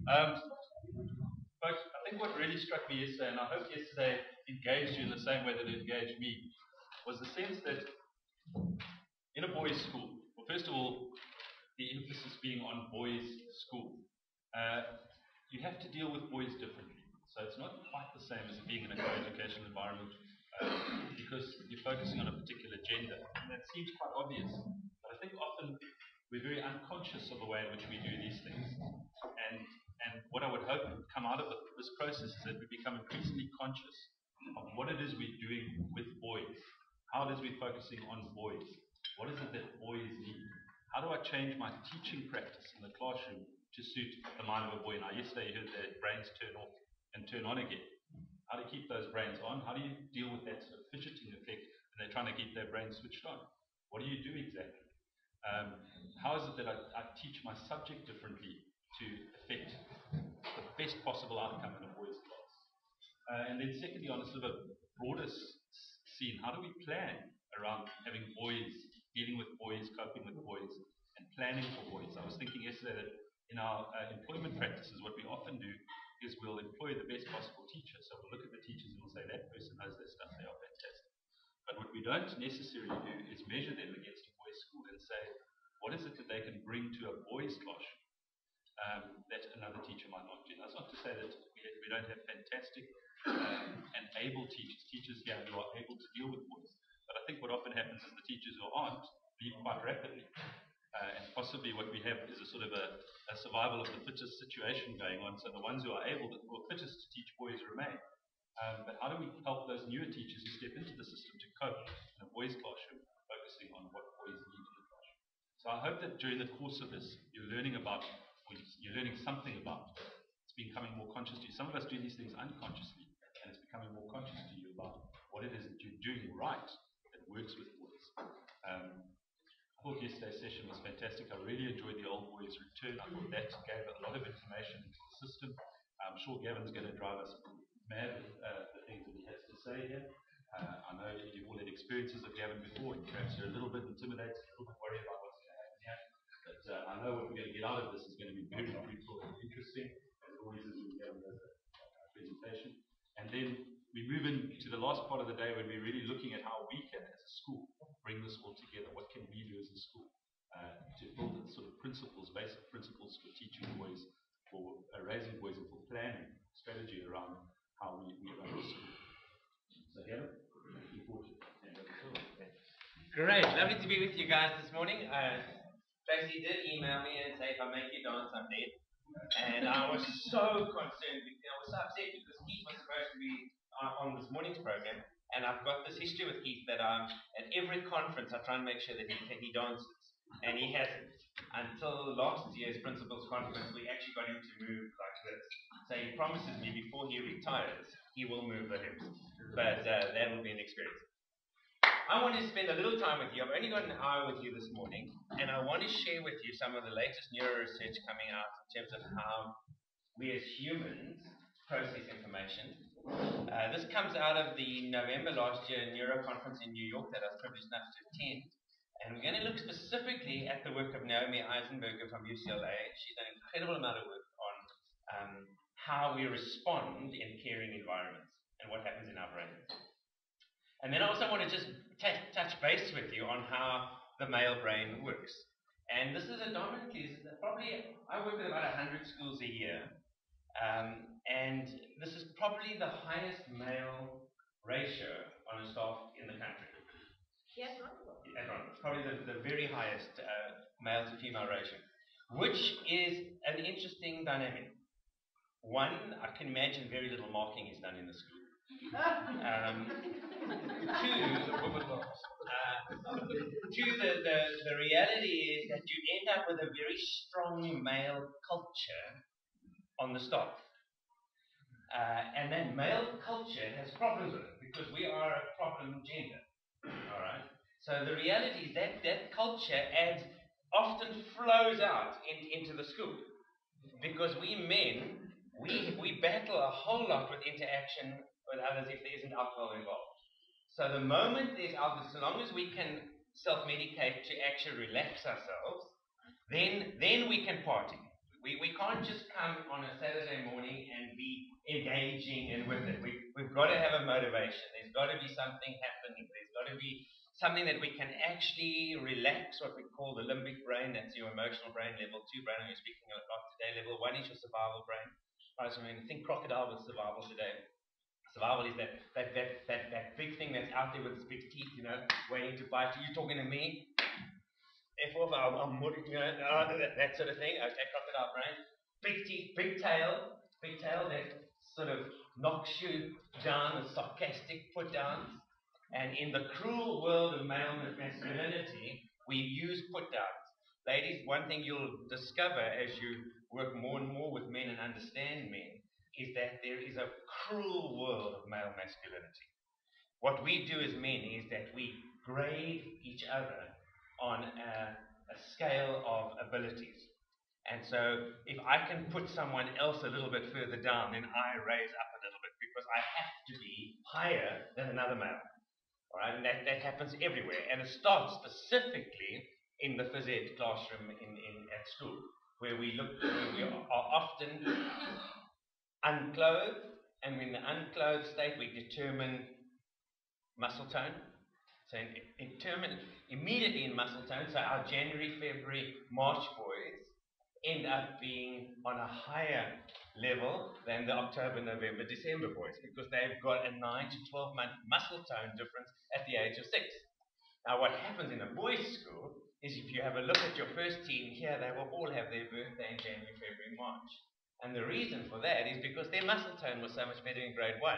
Folks, I think what really struck me yesterday, and I hope yesterday engaged you in the same way that it engaged me, was the sense that in a boys' school, well, first of all, the emphasis being on boys' school, you have to deal with boys differently. So it's not quite the same as being in a co-educational environment because you're focusing on a particular gender. And that seems quite obvious. But I think often we're very unconscious of the way in which we do these things. And what I would hope would come out of this process is that we become increasingly conscious of what it is we're doing with boys. How it is we're focusing on boys. What is it that boys need? How do I change my teaching practice in the classroom to suit the mind of a boy? Now, yesterday you heard their brains turn off and turn on again. How do you keep those brains on? How do you deal with that sort of fidgeting effect when they're trying to keep their brains switched on? What do you do exactly? How is it that I teach my subject differently to affect the best possible outcome in a boys' class? And then secondly, on a sort of a broader scene, how do we plan around having boys, dealing with boys, coping with boys, and planning for boys? I was thinking yesterday that in our employment practices, what we often do is we'll employ the best possible teacher. So we'll look at the teachers and we'll say, that person knows their stuff, they are fantastic. But what we don't necessarily do is measure them against a boys' school and say, what is it that they can bring to a boys' classroom that another teacher might not do? That's not to say that we don't have fantastic and able teachers here who are able to deal with boys. But I think what often happens is the teachers who aren't leave quite rapidly. And possibly what we have is a sort of a survival of the fittest situation going on. So the ones who are able, or fittest to teach boys remain. But how do we help those newer teachers who step into the system to cope in a boys' classroom, focusing on what boys need in the classroom? So I hope that during the course of this, you're learning something about it. It's becoming more conscious to you. Some of us do these things unconsciously, and it's becoming more conscious to you about what it is that you're doing right that works with boys. I thought yesterday's session was fantastic. I really enjoyed the old boys return. I thought that gave a lot of information into the system. I'm sure Gavin's going to drive us mad with the things that he has to say here. I know you've all had experiences of Gavin before, and perhaps you're a little bit intimidated, a little bit worried about what's going to happen here. But I know what we're going to get out of this is going to be very fruitful and interesting, as always is when Gavin does a presentation. And then we move into the last part of the day when we're really looking at how we can, as a school, bring this all together. What can we do as a school to build sort of principles, basic principles for teaching boys, for raising boys, and for planning strategy around how we run the school. So Gavin, looking forward to it. Great, lovely to be with you guys this morning. Tracy did email me and say if I make you dance, I'm dead. And I was so concerned, I was so upset because Keith was supposed to be on this morning's program, and I've got this history with Keith that at every conference I try and make sure that he dances, and he hasn't. Until last year's principals conference, we actually got him to move like this. So he promises me before he retires, he will move the hips. But that will be an experience. I want to spend a little time with you. I've only got an hour with you this morning, and I want to share with you some of the latest neuro research coming out in terms of how we as humans process information. This comes out of the November last year Neuro Conference in New York that I was privileged enough to attend. And we're going to look specifically at the work of Naomi Eisenberger from UCLA. She's done an incredible amount of work on how we respond in caring environments and what happens in our brains. And then I also want to just touch base with you on how the male brain works. And this is I work with about 100 schools a year. And this is probably the highest male ratio on a staff in the country. Yes, Rondebosch. At Rondebosch, probably the very highest male to female ratio, which is an interesting dynamic. One, I can imagine very little marking is done in the school. Two, the reality is that you end up with a very strong male culture on the staff. And that male culture has problems with it because we are a problem gender. All right. So the reality is that culture often flows out into the school because we men we battle a whole lot with interaction with others if there isn't alcohol involved. So the moment there's alcohol, so long as we can self-medicate to actually relax ourselves, then we can party. We can't just come on a Saturday morning and be engaging and with it. We've got to have a motivation. There's got to be something happening. There's got to be something that we can actually relax, what we call the limbic brain. That's your emotional brain, level 2 brain. We're speaking about today. Level 1 is your survival brain. Right, so I mean, think crocodile with survival today. Survival is that big thing that's out there with its big teeth, waiting to bite you. You talking to me? F off, I'm that sort of thing. Okay, crocodile brain. Big teeth, big tail that sort of knocks you down with sarcastic put downs. And in the cruel world of male masculinity, we use put downs. Ladies, one thing you'll discover as you work more and more with men and understand men is that there is a cruel world of male masculinity. What we do as men is that we grade each other on a scale of abilities. And so if I can put someone else a little bit further down, then I raise up a little bit because I have to be higher than another male. All right? And that happens everywhere. And it starts specifically in the phys ed classroom at school, where we are often unclothed, and in the unclothed state we determine muscle tone. So immediately in muscle tone, so our January, February, March boys end up being on a higher level than the October, November, December boys, because they've got a 9 to 12 month muscle tone difference at the age of 6. Now what happens in a boys' school is if you have a look at your first team here, they will all have their birthday in January, February, March. And the reason for that is because their muscle tone was so much better in grade 1.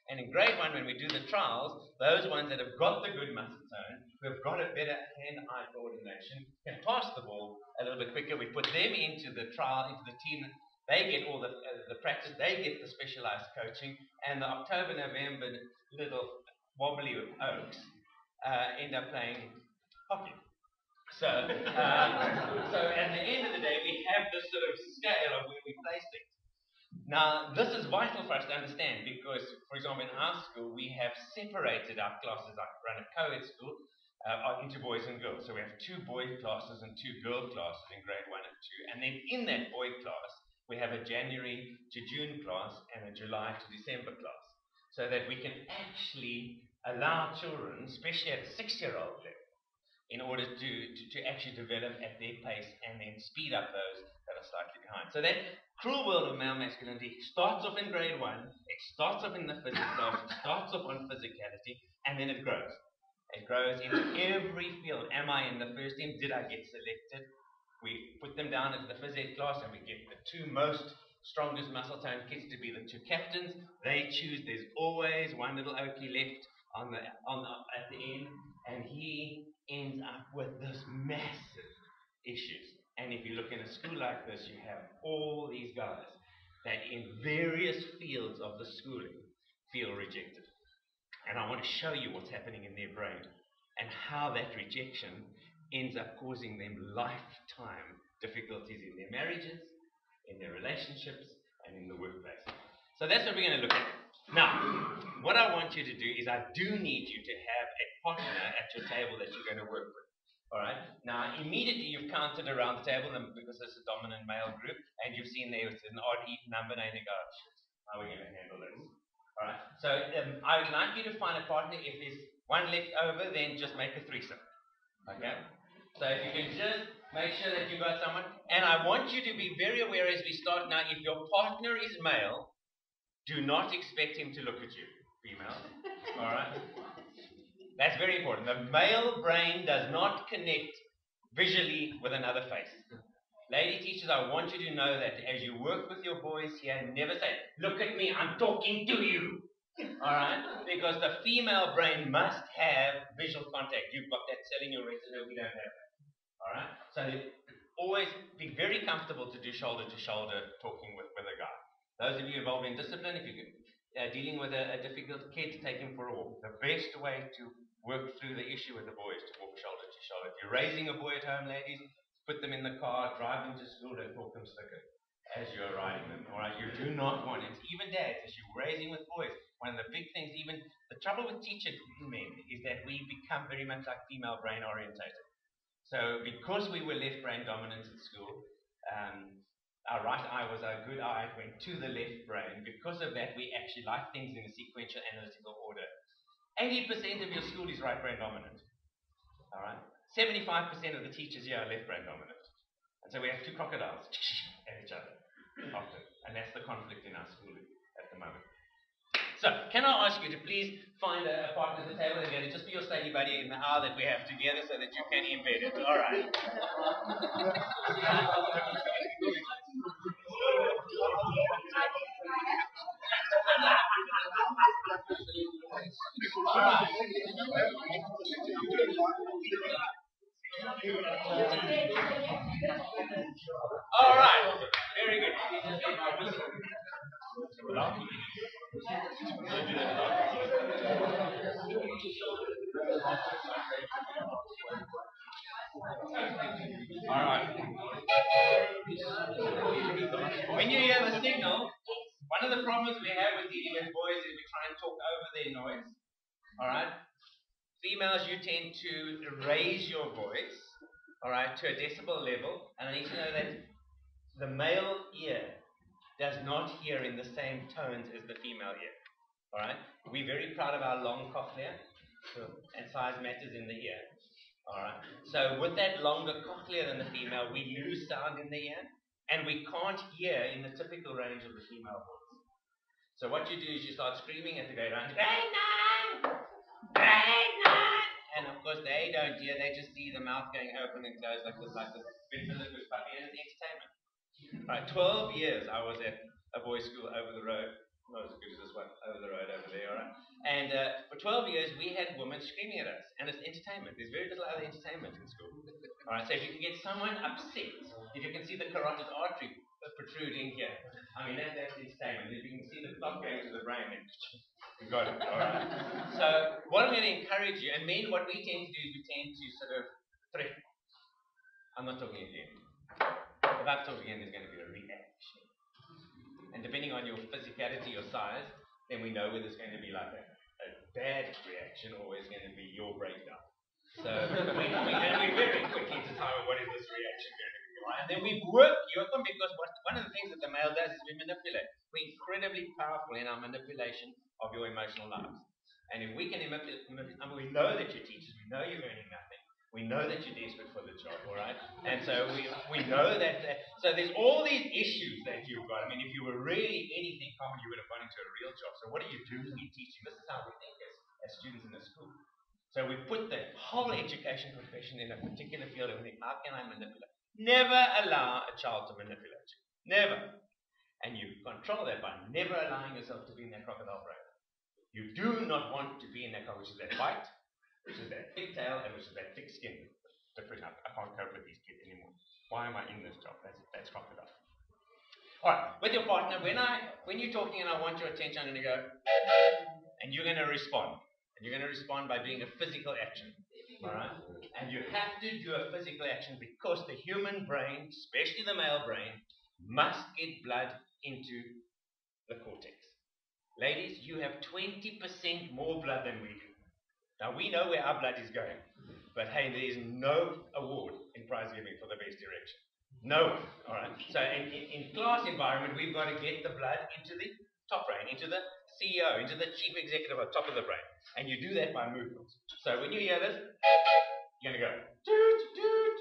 And in grade 1, when we do the trials, those ones that have got the good muscle tone, who have got a better hand-eye coordination, can pass the ball a little bit quicker. We put them into the trial, into the team. They get all the practice. They get the specialized coaching. And the October, November little wobbly oaks end up playing hockey. So at the end of the day, we have this sort of scale of where we place things. Now, this is vital for us to understand because, for example, in our school, we have separated our classes. I run a co-ed school into boys and girls. So we have 2 boy classes and 2 girl classes in grade 1 and 2. And then in that boy class, we have a January to June class and a July to December class. So that we can actually allow children, especially at a 6-year-old level, in order to actually develop at their pace and then speed up those that are slightly behind. So that cruel world of male masculinity starts off in grade 1, it starts off in the physics class, it starts off on physicality, and then it grows. It grows into every field. Am I in the first team? Did I get selected? We put them down into the phys ed class and we get the 2 most strongest muscle tone kids to be the 2 captains. They choose, there's always one little Okie left at the end, and he ends up with this massive issues. And if you look in a school like this, you have all these guys that in various fields of the schooling feel rejected. And I want to show you what's happening in their brain and how that rejection ends up causing them lifetime difficulties in their marriages, in their relationships, and in the workplace. So that's what we're going to look at. Now, what I want you to do is I do need you to have a partner at your table that you're going to work with. Alright, now immediately you've counted around the table because it's a dominant male group, and you've seen there it's an odd even number, and you go, how are we going to handle this? Alright, so I would like you to find a partner. If there's one left over, then just make a threesome. Okay? So if you can just make sure that you've got someone, and I want you to be very aware as we start now, if your partner is male, do not expect him to look at you, female. Alright? That's very important. The male brain does not connect visually with another face. Lady teachers, I want you to know that as you work with your boys here, never say, look at me, I'm talking to you. Alright? Because the female brain must have visual contact. You've got that cell in your retina, we don't have that. Alright? So always be very comfortable to do shoulder-to-shoulder talking with a guy. Those of you involved in discipline, if you're dealing with a difficult kid, take him for a walk. The best way to work through the issue with the boy is to walk shoulder to shoulder. If you're raising a boy at home, ladies, put them in the car, drive them to school, and talk them slicker as you're riding them. Alright, you do not want it. Even dads, as you're raising with boys, one of the big things, even the trouble with teacher men is that we become very much like female brain orientated. So because we were left brain dominant at school, our right eye was our good eye, it went to the left brain. Because of that, we actually like things in a sequential analytical order. 80% of your school is right brain dominant. All right? 75% of the teachers here are left brain dominant. And so we have two crocodiles at each other often. And that's the conflict in our school at the moment. So, can I ask you to please find a partner at the table again, just be your study buddy in the hour that we have together so that you can embed it. All right. All right. Very good. All right. When you hear the signal, one of the problems we have with dealing with boys is we try and talk over their noise. All right. Females, you tend to raise your voice, all right, to a decibel level, and I need to know that the male ear does not hear in the same tones as the female ear. All right? We're very proud of our long cochlea, and size matters in the ear. All right? So with that longer cochlea than the female, we lose sound in the ear, and we can't hear in the typical range of the female voice. So what you do is you start screaming at the gate around, "Great night! Great night!" And of course they don't hear, they just see the mouth going open and closed like this ventriloquist puppy, and it's entertainment. Right, 12 years I was at a boys' school over the road, not as good as this one, over the road over there, all right? And for 12 years we had women screaming at us, and it's entertainment. There's very little other entertainment in school. All right, so if you can get someone upset, if you can see the carotid artery protruding here, I mean, that's entertainment. If you can see the clock going to the brain, then you got it, all right? So what I'm going to encourage you, and men, what we tend to do is we tend to sort of threaten. I'm not talking again. If I'm talking again, there's going to be a reaction. And depending on your physicality or size, then we know whether it's going to be like a bad reaction or it's going to be your breakdown. So we're going to be very quickly determine what is this reaction going to be, right? And then we work you up because one of the things that the male does is we manipulate. We're incredibly powerful in our manipulation of your emotional lives. And if we can manipulate, I mean, we know that you're teachers, we know you're earning nothing. We know that you're desperate for the job, all right? And so we know that, so there's all these issues that you've got. I mean, if you were really anything common, you would have gone into a real job. So what do you do when you're teaching? This is how we think as students in the school. So we put the whole education profession in a particular field and we think, how can I manipulate? Never allow a child to manipulate you. Never. And you control that by never allowing yourself to be in that crocodile brain. You do not want to be in that, which is that bite, which is that thick tail, and which is that thick skin. Different. I can't cope with these kids anymore. Why am I in this job? That's crocodile. Alright, with your partner, when you're talking and I want your attention, I'm going to go, and you're going to respond. And you're going to respond by doing a physical action. Alright? And you have to do a physical action because the human brain, especially the male brain, must get blood into the cortex. Ladies, you have 20% more blood than we do. Now, we know where our blood is going, but hey, there is no award in prize giving for the best direction. No one, all right? So in class environment, we've got to get the blood into the top brain, into the CEO, into the chief executive on top of the brain. And you do that by movements. So when you hear this, you're going to go, toot, toot,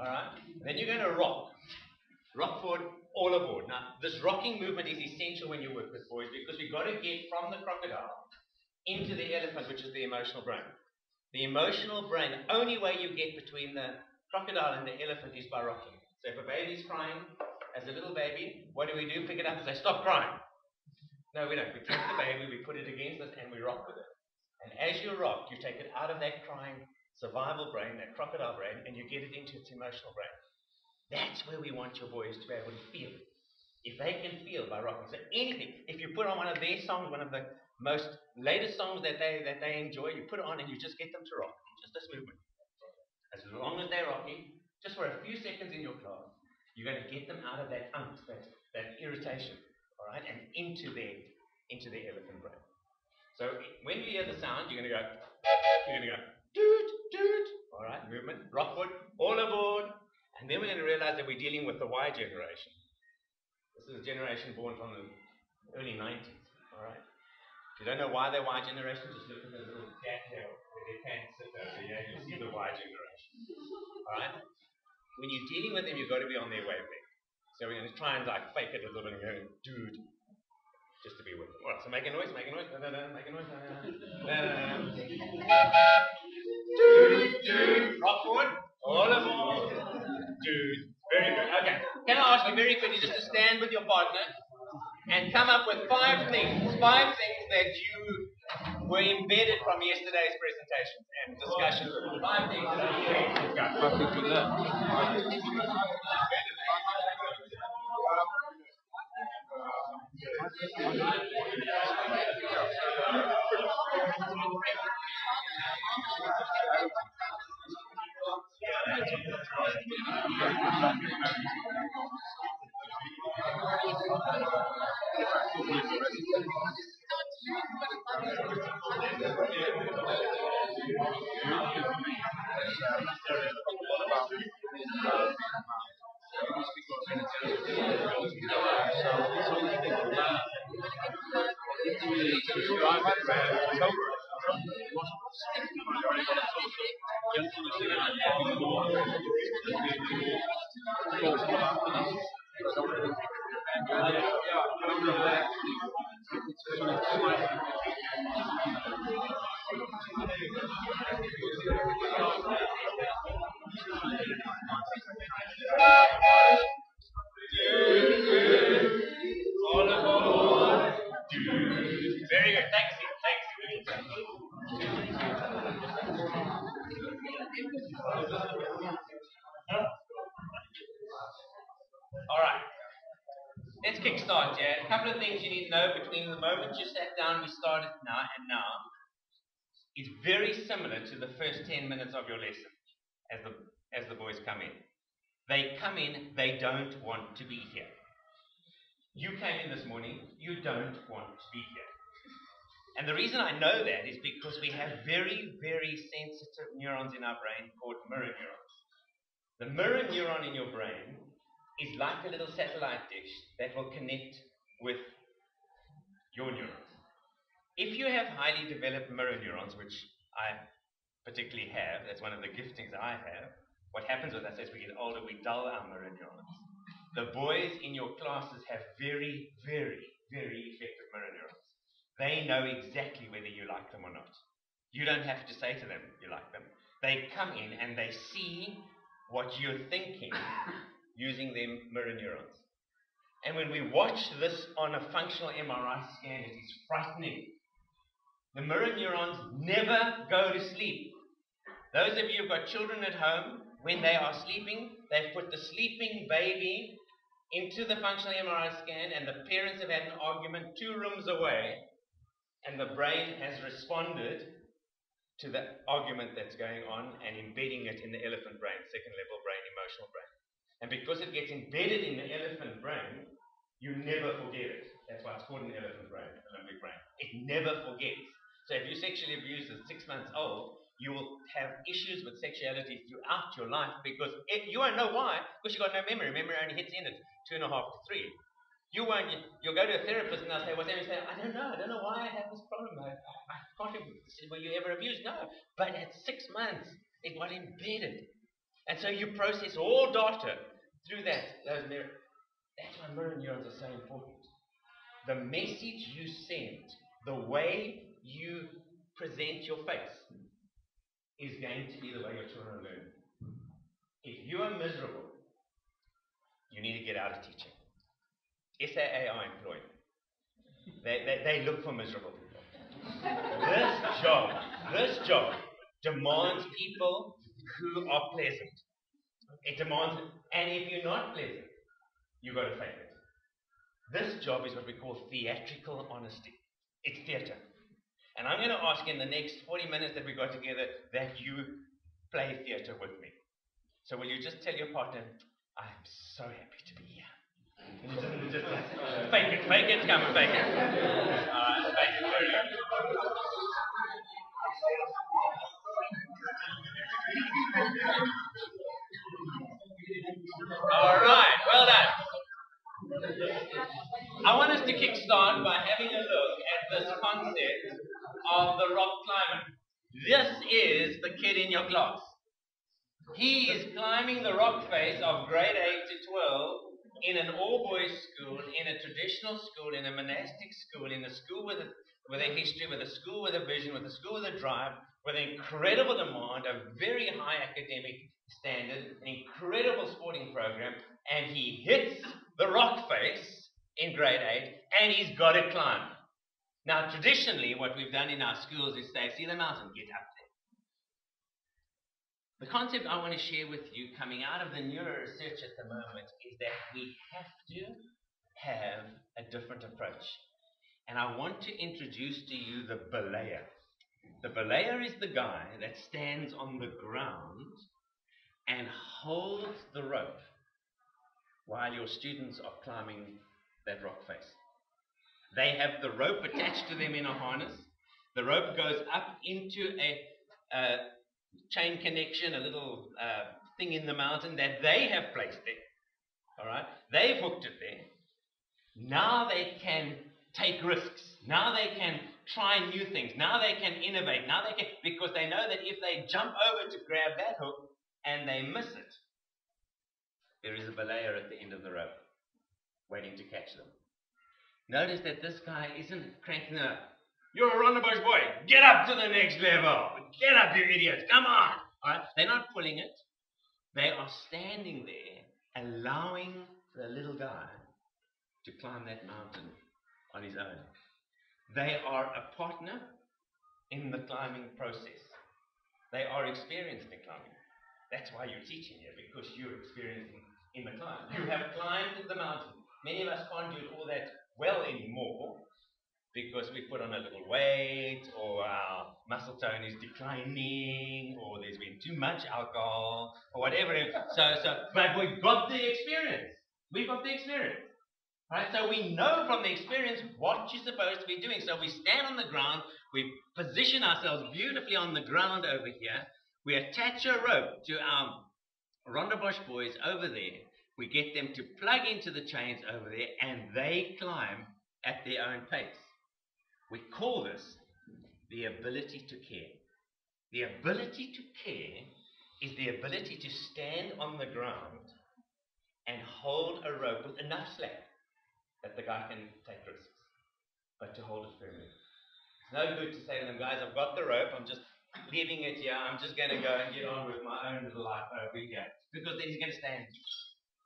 all right? Then you're going to rock. Rock forward, all aboard. Now, this rocking movement is essential when you work with boys because we've got to get from the crocodile into the elephant, which is the emotional brain. The emotional brain, the only way you get between the crocodile and the elephant is by rocking. So if a baby's crying, as a little baby, what do? Pick it up and say, stop crying. No, we don't. We take the baby, we put it against us, and we rock with it. And as you rock, you take it out of that crying survival brain, that crocodile brain, and you get it into its emotional brain. That's where we want your boys to be able to feel. If they can feel by rocking. So anything, if you put on one of their songs, one of the most latest songs that they enjoy, you put it on and you just get them to rock. Just this movement. As long as they're rocking, just for a few seconds in your class, you're going to get them out of that angst, that irritation, all right, and into their elephant brain. So when you hear the sound, you're going to go, toot, toot, all right, movement, rockwood, all aboard, and then we're going to realize that we're dealing with the Y generation. This is a generation born from the early 90s, all right? If you don't know why they're Y generation, just look at the little cat here where they can't sit over here, you'll see the Y generation, all right? When you're dealing with them, you've got to be on their wavelength. So we're going to try and like fake it a little bit and go, dude, just to be with them. All right, so make a noise, make a noise, make a noise, dude, rock forward, all aboard, dude. Very good. Okay. Can I ask you very quickly just to stand with your partner and come up with 5 things that you were embedded from yesterday's presentations and discussions. 5 things that are here. Very good. Thanks. All right. Let's kickstart, yeah. A couple of things you need to know between the moment you sat down, we started now, and now. It's very similar to the first 10 minutes of your lesson as the boys come in. They come in, they don't want to be here. You came in this morning, you don't want to be here. And the reason I know that is because we have very, very sensitive neurons in our brain called mirror neurons. The mirror neuron in your brain is like a little satellite dish that will connect with your neurons. If you have highly developed mirror neurons, which I particularly have, that's one of the giftings I have, what happens with us as we get older, we dull our mirror neurons. The boys in your classes have very, very, very effective mirror neurons. They know exactly whether you like them or not. You don't have to say to them you like them. They come in and they see what you're thinking using their mirror neurons. And when we watch this on a functional MRI scan, it is frightening. The mirror neurons never go to sleep. Those of you who've got children at home, when they are sleeping, they've put the sleeping baby into the functional MRI scan, and the parents have had an argument 2 rooms away, and the brain has responded to the argument that's going on and embedding it in the elephant brain, second level brain, emotional brain. And because it gets embedded in the elephant brain, you never forget it. That's why it's called an elephant brain, limbic brain. It never forgets. So if you're sexually abused at 6 months old, you will have issues with sexuality throughout your life because you won't know why, because you've got no memory. Memory only hits in at 2.5 to 3. You'll go to a therapist and they'll say, what's that? You say, I don't know why I have this problem. I can't, were you ever abused? No. But at 6 months, it got embedded. And so you process all data through those mirror. That's why mirror neurons are so important. The message you send, the way you present your face, is going to be the way your children learn. If you are miserable, you need to get out of teaching. SAA are employed. They look for miserable people. This job demands people who are pleasant. It demands, and if you're not pleasant, you've got to fake it. This job is what we call theatrical honesty. It's theatre. And I'm going to ask in the next 40 minutes that we got together that you play theatre with me. So will you just tell your partner, I'm so happy to be here. Just fake it, come and fake it. Fake it, very good. All right, well done. I want us to kickstart by having a look at this concept of the rock climber. This is the kid in your class. He is climbing the rock face of grade 8 to 12 in an all-boys school, in a traditional school, in a monastic school, in a school with a history, with a school with a vision, with a school with a drive, with an incredible demand, a very high academic standard, an incredible sporting program, and he hits the rock face in grade 8, and he's got to climb. Now, traditionally, what we've done in our schools is say, see the mountain, get up there. The concept I want to share with you coming out of the neuroresearch at the moment is that we have to have a different approach. And I want to introduce to you the belayer. The belayer is the guy that stands on the ground and holds the rope while your students are climbing that rock face. They have the rope attached to them in a harness. The rope goes up into a chain connection, a little thing in the mountain that they have placed there. All right? They've hooked it there. Now they can take risks. Now they can try new things. Now they can innovate. Now they can, because they know that if they jump over to grab that hook and they miss it, there is a belayer at the end of the rope waiting to catch them. Notice that this guy isn't cranking it up. You're a Rondebosch boy. Get up to the next level. Get up, you idiots. Come on. All right? They're not pulling it. They are standing there, allowing the little guy to climb that mountain on his own. They are a partner in the climbing process. They are experienced in climbing. That's why you're teaching here, because you're experiencing in the climb. You have climbed the mountain. Many of us can't do all that well anymore because we put on a little weight, or our muscle tone is declining, or there's been too much alcohol, or whatever. But we've got the experience. We've got the experience. Right? So we know from the experience what you're supposed to be doing. So we stand on the ground, we position ourselves beautifully on the ground over here, we attach a rope to our Rondebosch boys over there, we get them to plug into the chains over there, and they climb at their own pace. We call this the ability to care. The ability to care is the ability to stand on the ground and hold a rope with enough slack that the guy can take risks, but to hold it firmly. It's no good to say to them, guys, I've got the rope, I'm just leaving it here, I'm just going to go and get on with my own little life over here. Because then he's going to stand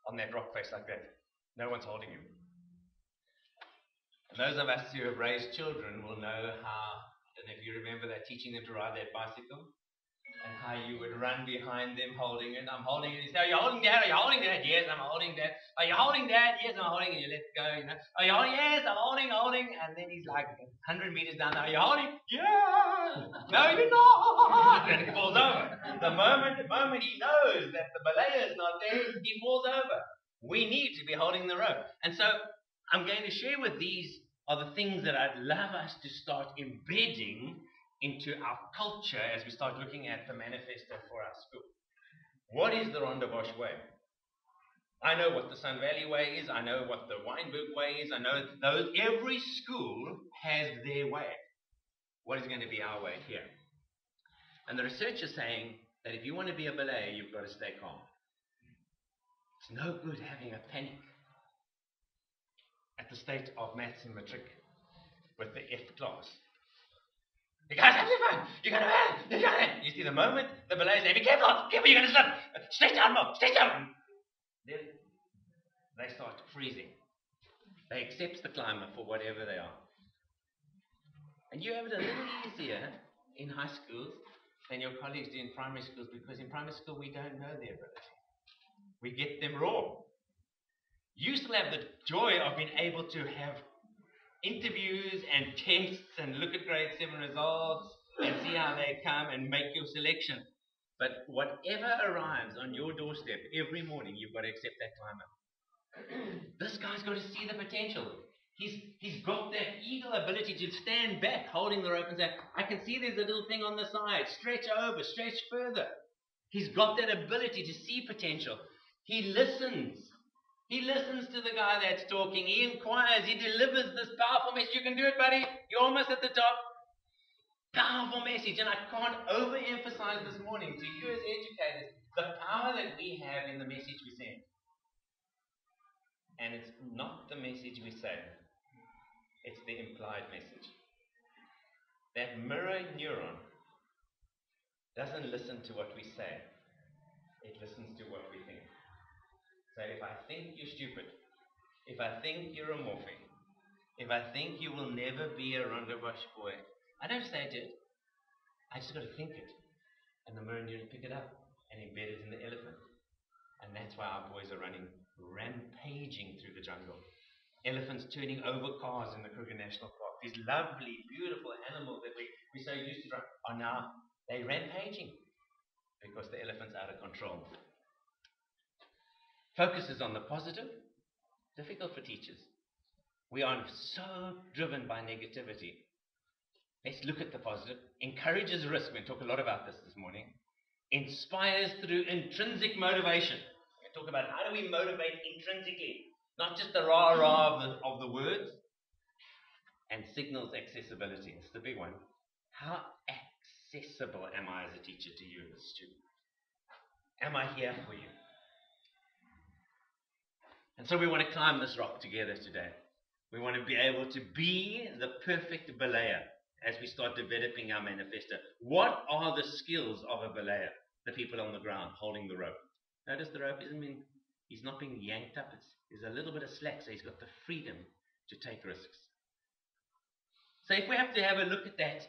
on that rock face like that. No one's holding him. And those of us who have raised children will know how, and if you remember that, teaching them to ride that bicycle, and how you would run behind them holding it. I'm holding it. You say, are you holding that? Are you holding that? Yes, I'm holding that. Are you holding that? Yes, I'm holding it. You let go, you know. Are you holding? Yes, I'm holding. And then he's like 100 meters down there. Are you holding? Yeah. No, you're not. And he falls over. The moment he knows that the belayer is not there, he falls over. We need to be holding the rope. And so I'm going to share with these are the things that I'd love us to start embedding into our culture as we start looking at the manifesto for our school. What is the Rondebosch way? I know what the Sun Valley way is. I know what the Wynberg way is. I know those. Every school has their way. What is going to be our way here? And the research is saying that if you want to be a belayer, you've got to stay calm. It's no good having a panic at the state of maths and matric with the F class. You guys have to fun. You're going to win. You see, the moment the belay say, be careful, you're going to slip. Stretch out more, stretch out. Then they start freezing. They accept the climber for whatever they are. And you have it a little easier in high schools than your colleagues do in primary schools, because in primary school we don't know their ability. We get them raw. You still have the joy of being able to have interviews and tests and look at grade 7 results and see how they come and make your selection. But whatever arrives on your doorstep every morning, you've got to accept that climber. This guy's got to see the potential. He's got that eagle ability to stand back holding the rope and say, I can see there's a little thing on the side. Stretch over, stretch further. He's got that ability to see potential. He listens. He listens to the guy that's talking. He inquires. He delivers this powerful message. You can do it, buddy. You're almost at the top. Powerful message. And I can't overemphasize this morning to you as educators the power that we have in the message we send. And it's not the message we say. It's the implied message. That mirror neuron doesn't listen to what we say. It listens to what we think. So if I think you're stupid, if I think you're a morphing, if I think you will never be a Rondebosch boy, I don't say it. I just got to think it. And the mirror neuron pick it up and embed it in the elephant. And that's why our boys are running rampaging through the jungle. Elephants turning over cars in the Kruger National Park. These lovely, beautiful animals that we're so used to are now, they're rampaging because the elephant's out of control. Focuses on the positive, difficult for teachers. We are so driven by negativity. Let's look at the positive. Encourages risk. We'll talk a lot about this morning. Inspires through intrinsic motivation. We'll talk about how do we motivate intrinsically, not just the rah-rah of the words. And signals accessibility. It's the big one. How accessible am I as a teacher to you as a student? Am I here for you? And so we want to climb this rock together today. We want to be able to be the perfect belayer as we start developing our manifesto. What are the skills of a belayer? The people on the ground holding the rope. Notice the rope he's not being yanked up. There's a little bit of slack, so he's got the freedom to take risks. So if we have to have a look at that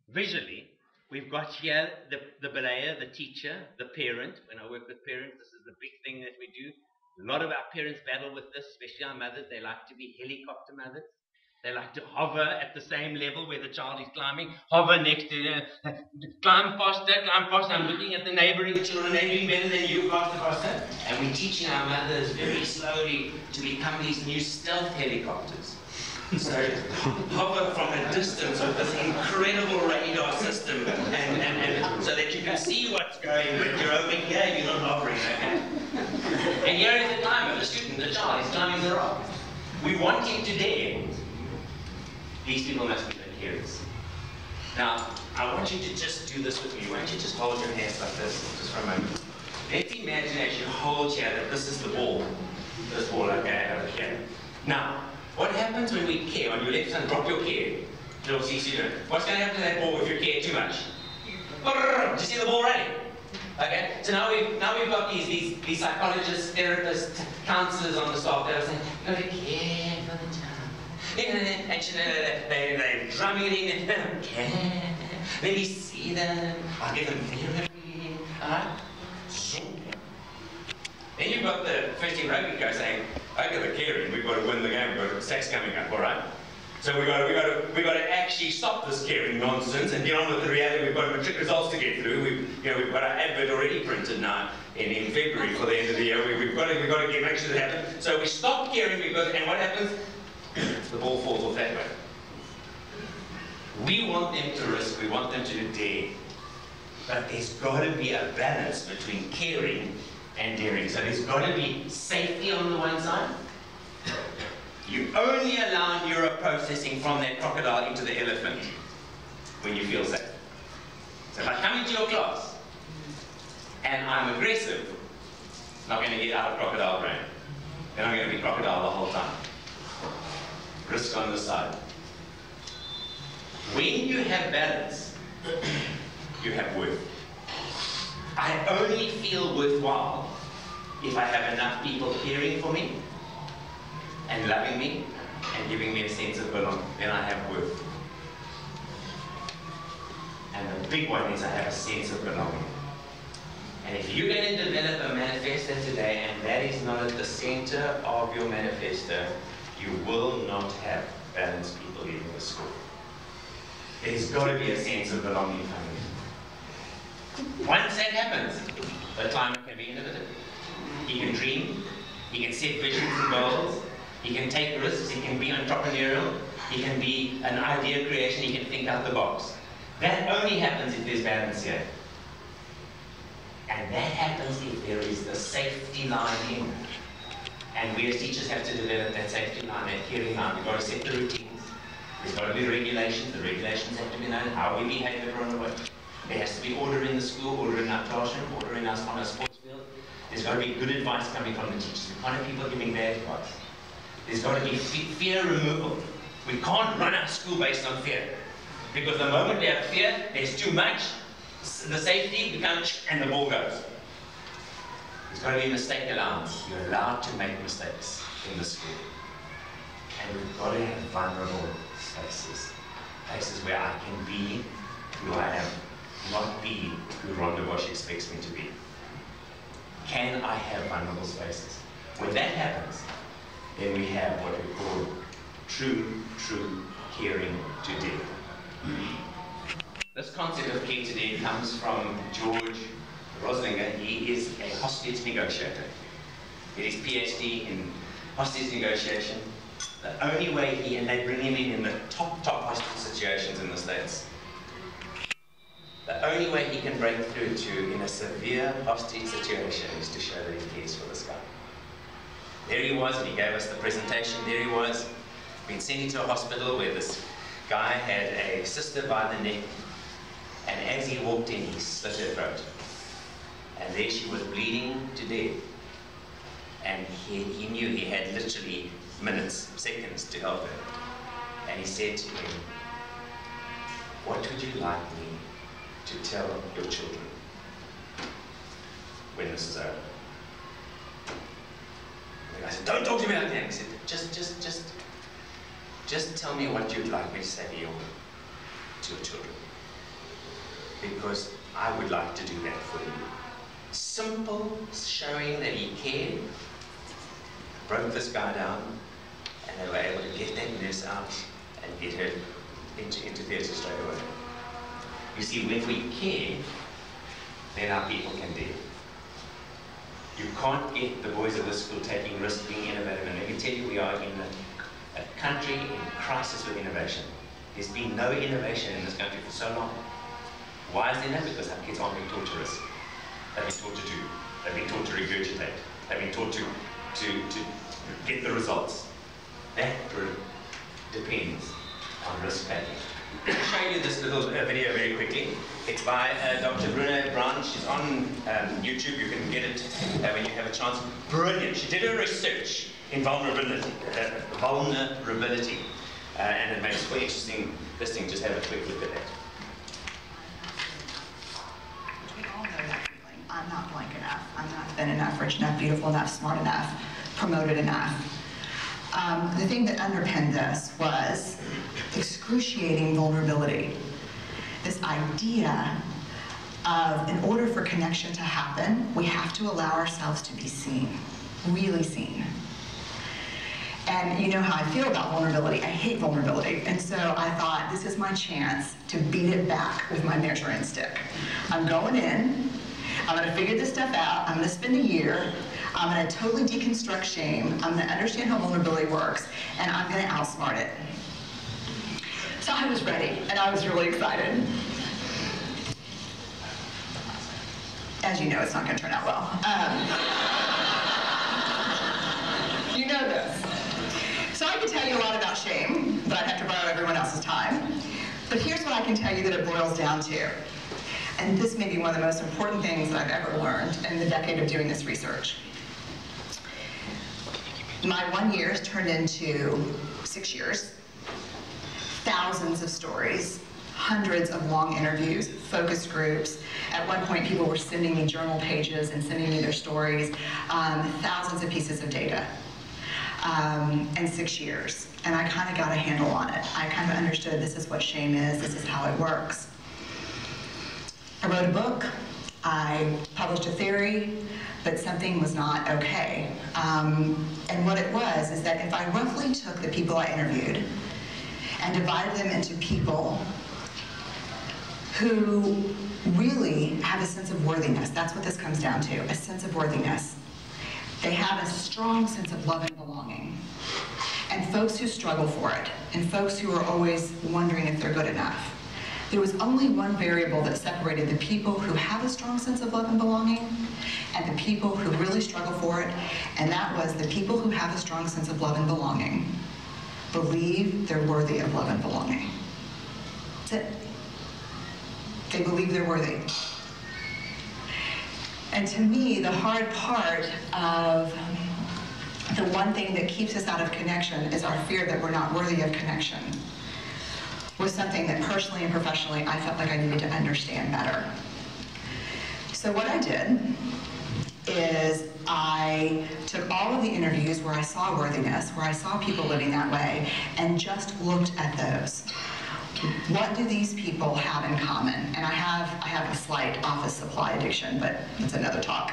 visually, we've got here the belayer, the teacher, the parent. When I work with parents, this is the big thing that we do. A lot of our parents battle with this, especially our mothers. They like to be helicopter mothers. They like to hover at the same level where the child is climbing. Hover next to climb faster, climb faster. I'm looking at the neighboring children. They're doing better than you, faster, faster. And we're teaching our mothers very slowly to become these new stealth helicopters. So hover from a distance with this incredible radar system and so that you can see what's going, but you're over here, you're not hovering, okay? And here is the climber, the student, the child, he's climbing the rock. We want him to dare. These people must be the hearers. Now, I want you to just do this with me. Why don't you just hold your hands like this, just for a moment. Let's imagine as you hold here that this is the ball. This ball, okay, over here. Now, what happens when we care? On your left hand, drop your care. Little CC doing. What's going to happen to that ball if you care too much? Do you see the ball running? Okay, so now we've got these psychologists, therapists, counselors on the staff that are saying, you got to care for the child. And they're drumming it in, care. Let me see them. I'll give them therapy. Alright? Then you've got the first team rugby coach saying, okay, the caring, we've got to win the game, we've got sacks coming up, alright? So we've got to actually stop this caring nonsense and get on with the reality. We've got matric results to get through. We've got our advert already printed now in February for the end of the year. We've got to make sure that happens. So we stop caring and what happens? The ball falls off that way. We want them to risk, we want them to dare. But there's got to be a balance between caring and daring. So there's got to be safety on the one side. You only allow neuroprocessing from that crocodile into the elephant when you feel safe. So if I come into your class and I'm aggressive, I'm not going to get out of crocodile brain. Then I'm going to be crocodile the whole time. Risk on the side. When you have balance, you have worth. I only feel worthwhile if I have enough people caring for me and loving me and giving me a sense of belonging. Then I have worth. And the big one is I have a sense of belonging. And if you're going to develop a manifesto today and that is not at the center of your manifesto, you will not have balanced people leaving the school. There's got to be a sense of belonging coming. Once that happens, the climate can be innovative. He can dream, he can set visions and goals, he can take risks, he can be entrepreneurial, he can be an idea creation, he can think out the box. That only happens if there's balance here. And that happens if there is the safety line in. And we as teachers have to develop that safety line, that caring line. We've got to set the routines. There's got to be regulations. The regulations have to be known, how we behave at Rondebosch. There has to be order in the school, order in our classroom, order on our sports field. There's got to be good advice coming from the teachers. We can't have people giving bad advice. There's got to be fear removal. We can't run our school based on fear. Because the moment we have fear, there's too much, the safety becomes, and the ball goes. There's got to be mistake allowance. You're allowed to make mistakes in the school. And we've got to have vulnerable spaces. Places where I can be who I am, not be who Rondebosch expects me to be. Can I have vulnerable spaces? When that happens, then we have what we call true caring to death. This concept of care to death comes from George Roslinger. He is a hostage negotiator. He did his PhD in hostage negotiation. The only way and they bring him in the top hostage situations in the States. The only way he can break through to in a severe hostage situation is to show that he cares for this guy. There he was, and he gave us the presentation. There he was, being sent into a hospital where this guy had a sister by the neck, and as he walked in, he slit her throat. And there she was bleeding to death. And he knew he had literally minutes, seconds to help her. And he said to him, "What would you like me to tell your children when this is over?" And the guy said, "Don't talk to me like that." He said, just tell me what you'd like me to say to your children. Because I would like to do that for you." Simple, showing that he cared, broke this guy down, and they were able to get that nurse out and get her into theatre straight away. You see, when we care, then our people can deal. You can't get the boys of this school taking risks, being innovative. And let me tell you, we are in a country in crisis with innovation. There's been no innovation in this country for so long. Why is there not? Because our kids aren't being taught to risk. They've been taught to do. They've been taught to regurgitate. They've been taught to get the results. That depends on risk taking. I'll show you this little video very quickly. It's by Dr. Bruna Brown. She's on YouTube. You can get it when you have a chance. Brilliant. She did her research in vulnerability, and it makes it quite interesting listening. Just have a quick look at that. We all know that feeling. I'm not blank enough. I'm not thin enough, rich enough, beautiful enough, smart enough, promoted enough. The thing that underpinned this was excruciating vulnerability. This idea of, in order for connection to happen, we have to allow ourselves to be seen, really seen. And you know how I feel about vulnerability. I hate vulnerability. And so I thought, this is my chance to beat it back with my measuring stick. I'm going in, I'm gonna figure this stuff out, I'm gonna spend a year, I'm going to totally deconstruct shame. I'm going to understand how vulnerability works, and I'm going to outsmart it. So I was ready, and I was really excited. As you know, it's not going to turn out well. You know this. So I could tell you a lot about shame, but I'd have to borrow everyone else's time. But here's what I can tell you that it boils down to. And this may be one of the most important things that I've ever learned in the decade of doing this research. My 1 year has turned into 6 years, thousands of stories, hundreds of long interviews, focus groups. At one point, people were sending me journal pages and sending me their stories, thousands of pieces of data, and 6 years. And I kind of got a handle on it. I kind of understood this is what shame is, this is how it works. I wrote a book, I published a theory, but something was not okay. And what it was is that if I roughly took the people I interviewed and divided them into people who really have a sense of worthiness, that's what this comes down to, a sense of worthiness. They have a strong sense of love and belonging. And folks who struggle for it, and folks who are always wondering if they're good enough. There was only one variable that separated the people who have a strong sense of love and belonging and the people who really struggle for it, and that was the people who have a strong sense of love and belonging believe they're worthy of love and belonging. That's it. They believe they're worthy. And to me, the hard part of the one thing that keeps us out of connection is our fear that we're not worthy of connection, was something that personally and professionally I felt like I needed to understand better. So what I did is I took all of the interviews where I saw worthiness, where I saw people living that way, and just looked at those. What do these people have in common? And I have a slight office supply addiction, but it's another talk.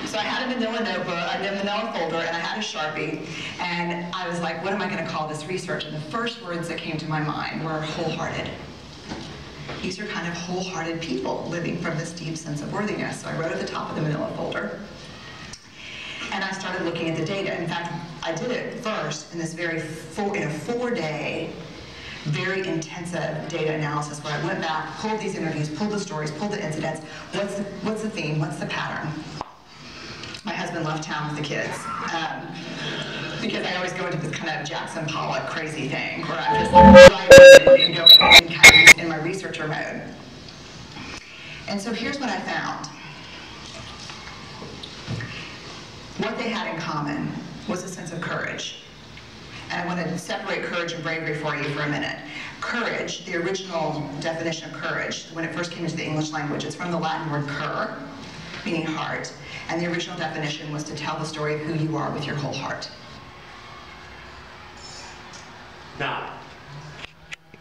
So I had a manila notebook, a manila folder, and I had a Sharpie, and I was like, what am I going to call this research? And the first words that came to my mind were wholehearted. These are kind of wholehearted people living from this deep sense of worthiness. So I wrote at the top of the manila folder, and I started looking at the data. In fact, I did it first in this in a 4-day, very intensive data analysis where I went back, pulled these interviews, pulled the stories, pulled the incidents. What's the theme? What's the pattern? My husband left town with the kids because I always go into this kind of Jackson Pollock crazy thing where I'm just like and going in kind of in my researcher mode. And so here's what I found. What they had in common was a sense of courage. And I want to separate courage and bravery for you for a minute. Courage, the original definition of courage, when it first came into the English language, it's from the Latin word cur, meaning heart. And the original definition was to tell the story of who you are with your whole heart. Now,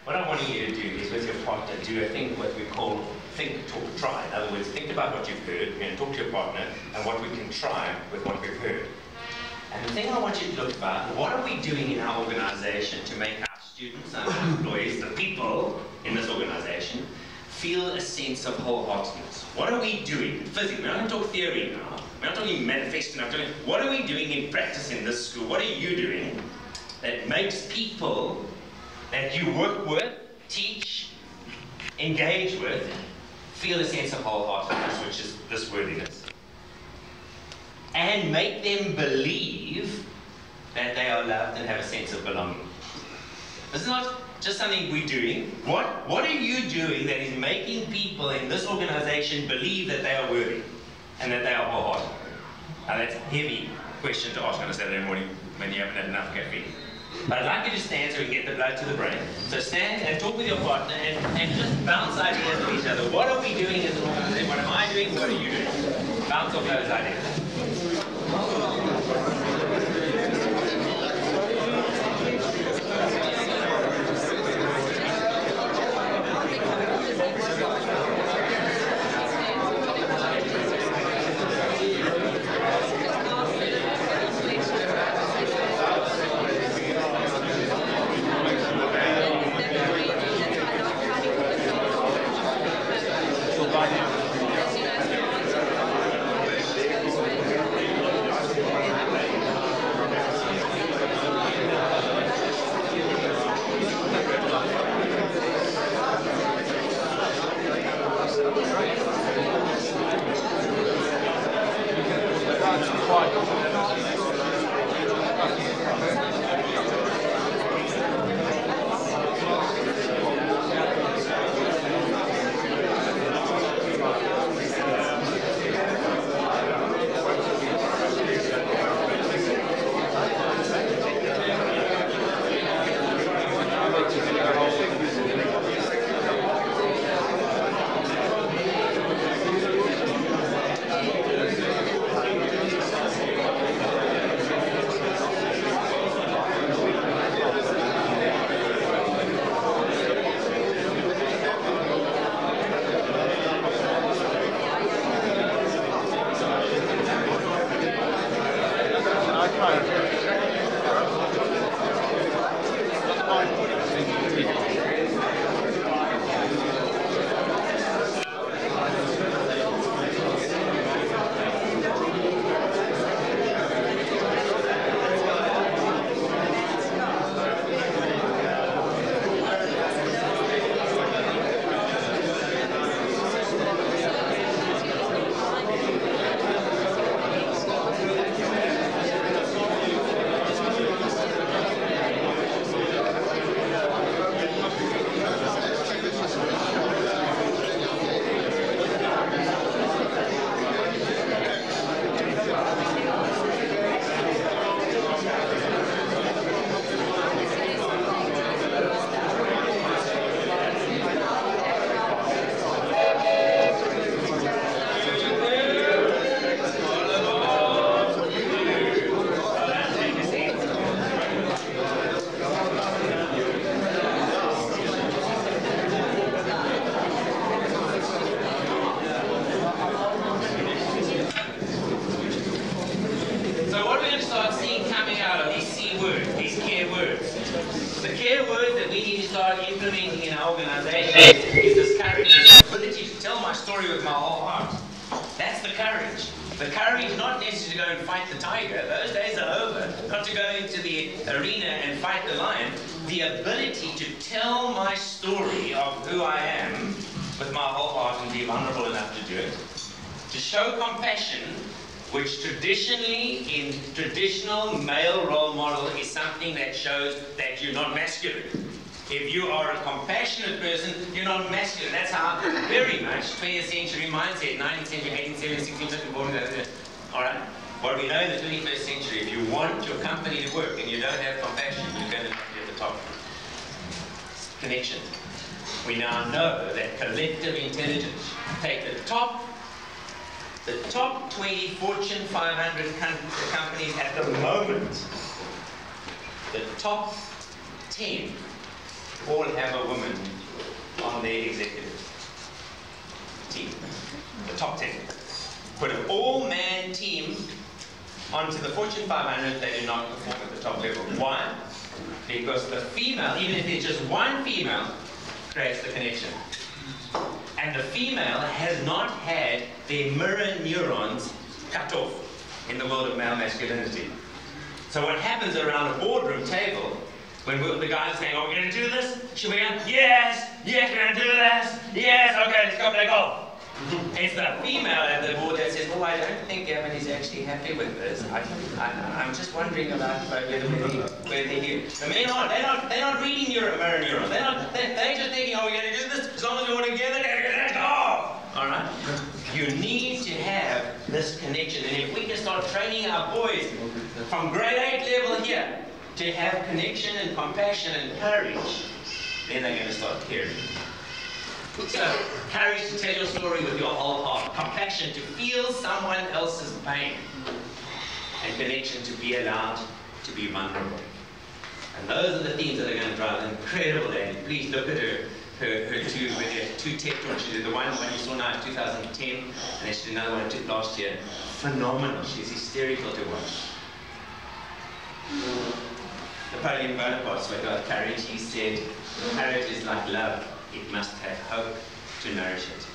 what I want you to do is with your partner, do a thing what we call think, talk, try. In other words, think about what you've heard, and talk to your partner, and what we can try with what we've heard. And the thing I want you to look about, what are we doing in our organization to make our students and our employees, the people in this organization, feel a sense of wholeheartedness? What are we doing physically? We're not going to talk theory now. We're not talking manifesting. What are we doing in practice in this school? What are you doing that makes people that you work with, teach, engage with, feel a sense of wholeheartedness, which is this worthiness? And make them believe that they are loved and have a sense of belonging. This is not just something we're doing. What are you doing that is making people in this organization believe that they are worthy and that they are wholehearted? Now that's a heavy question to ask on a Saturday morning when you haven't had enough caffeine. But I'd like you to stand so we can get the blood to the brain. So stand and talk with your partner and just bounce ideas with each other. What are we doing as an organization? What am I doing? What are you doing? Bounce off those ideas. The care word that we need to start implementing in our organization is this courage, this ability to tell my story with my whole heart. That's the courage. The courage not necessarily to go and fight the tiger. Those days are over. Not to go into the arena and fight the lion. The ability to tell my story of who I am with my whole heart and be vulnerable enough to do it. To show compassion, which traditionally, in traditional male role model, is something that shows that you're not masculine. If you are a compassionate person, you're not masculine. That's how very much 20th century mindset, 19th century, 18th century, 16th century, 14th century. All right? What we know in the 21st century, if you want your company to work and you don't have compassion, you're going to be at the top. Connection. We now know that collective intelligence, take the top 20 Fortune 500 companies at the moment, the top 10 all have a woman on their executive team. The top 10. Put an all-man team onto the Fortune 500, they do not perform at the top level. Why? Because the female, even if there's just one female, creates the connection. And the female has not had their mirror neurons cut off in the world of male masculinity. So what happens around a boardroom table, when the guys are saying, oh, we're going to do this? Should we go? Yes, yes, we're going to do this. Yes, okay, let's go play golf. It's the female at the board that says, oh, I don't think Gavin is actually happy with this. I'm just wondering about whether he... The men aren't. They're not reading your mirror neurons. They're just thinking, oh, we're going to do this. As long as we want to get it, let's go. All right? You need to have this connection. And if we can start training our boys from grade 8 level here to have connection and compassion and courage, then they're going to start caring. So, courage to tell your story with your whole heart. Compassion to feel someone else's pain. And connection to be allowed to be vulnerable. And those are the themes that are going to drive an incredible day. Please look at her two TED talks. She did the one you saw now in 2010, and then she did another one last year. Phenomenal. She's hysterical to watch. Napoleon Bonaparte spoke about courage. He said, courage is like love. It must have hope to nourish it.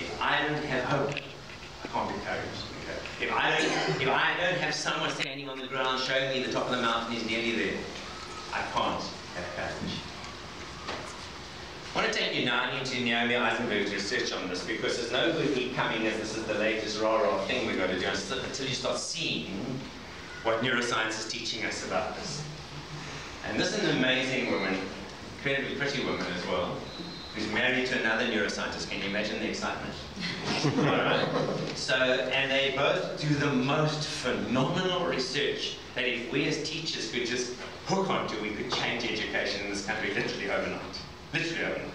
If I don't have hope, I can't be courage. Okay. If I don't have someone standing on the ground showing me the top of the mountain is nearly there, I can't have courage. I want to take you now into Naomi Eisenberg's research on this, because there's no good me coming as this is the latest rah-rah thing we've got to do until you start seeing what neuroscience is teaching us about this. And this is an amazing woman, incredibly pretty woman as well, who's married to another neuroscientist. Can you imagine the excitement? All right. So, and they both do the most phenomenal research that if we as teachers could just hook onto, we could change education in this country literally overnight. Literally overnight.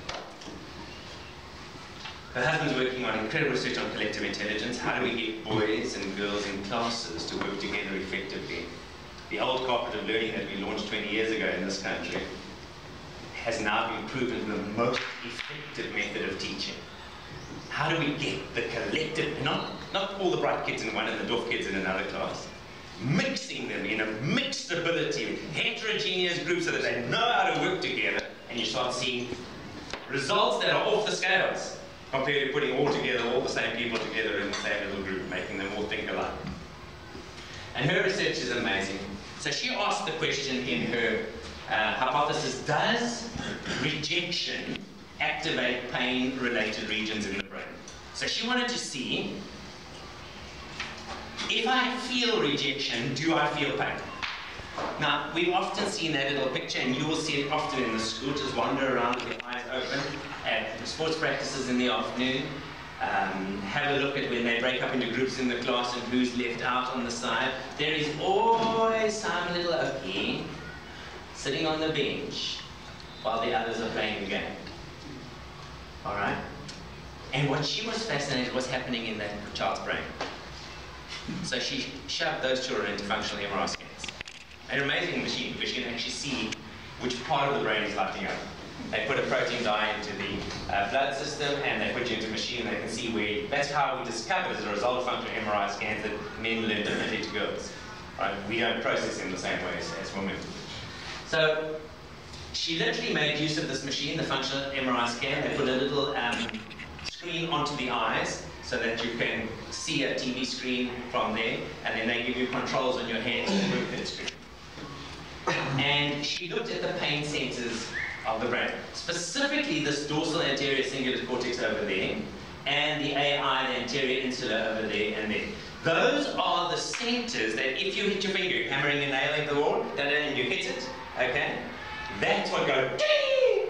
Her husband's working on incredible research on collective intelligence. How do we get boys and girls in classes to work together effectively? The old cooperative learning that we launched 20 years ago in this country has now been proven the most effective method of teaching. How do we get the collective, not all the bright kids in one and the dwarf kids in another class, mixing them in a mixed ability, heterogeneous groups so that they know how to work together, and you start seeing results that are off the scales compared to putting all the same people together in the same little group, making them all think alike. And her research is amazing. So she asked the question in her hypothesis, does rejection activate pain-related regions in the brain? So she wanted to see, if I feel rejection, do I feel pain? Now, we've often seen that little picture, and you will see it often in the school, just wander around with your eyes open at sports practices in the afternoon. Have a look at when they break up into groups in the class and who's left out on the side. There is always some little Okie sitting on the bench while the others are playing the game. All right? And what she was fascinated was happening in that child's brain. So she shoved those children into functional MRI scans. An amazing machine where she can actually see which part of the brain is lighting up. They put a protein dye into the blood system, and they put you into a machine, and they can see where. That's how we discovered, as a result of functional MRI scans, that men learn differently to girls. Right? We don't process in the same way as women. So she literally made use of this machine, the functional MRI scan. They put a little screen onto the eyes so that you can see a TV screen from there, and then they give you controls on your hands to move that screen. And she looked at the pain centers of the brain, specifically this dorsal anterior cingulate cortex over there, and the AI, the anterior insular over there and there. Those are the centers that if you hit your finger, hammering a nail into the wall, and you hit it, okay, that's what goes ding!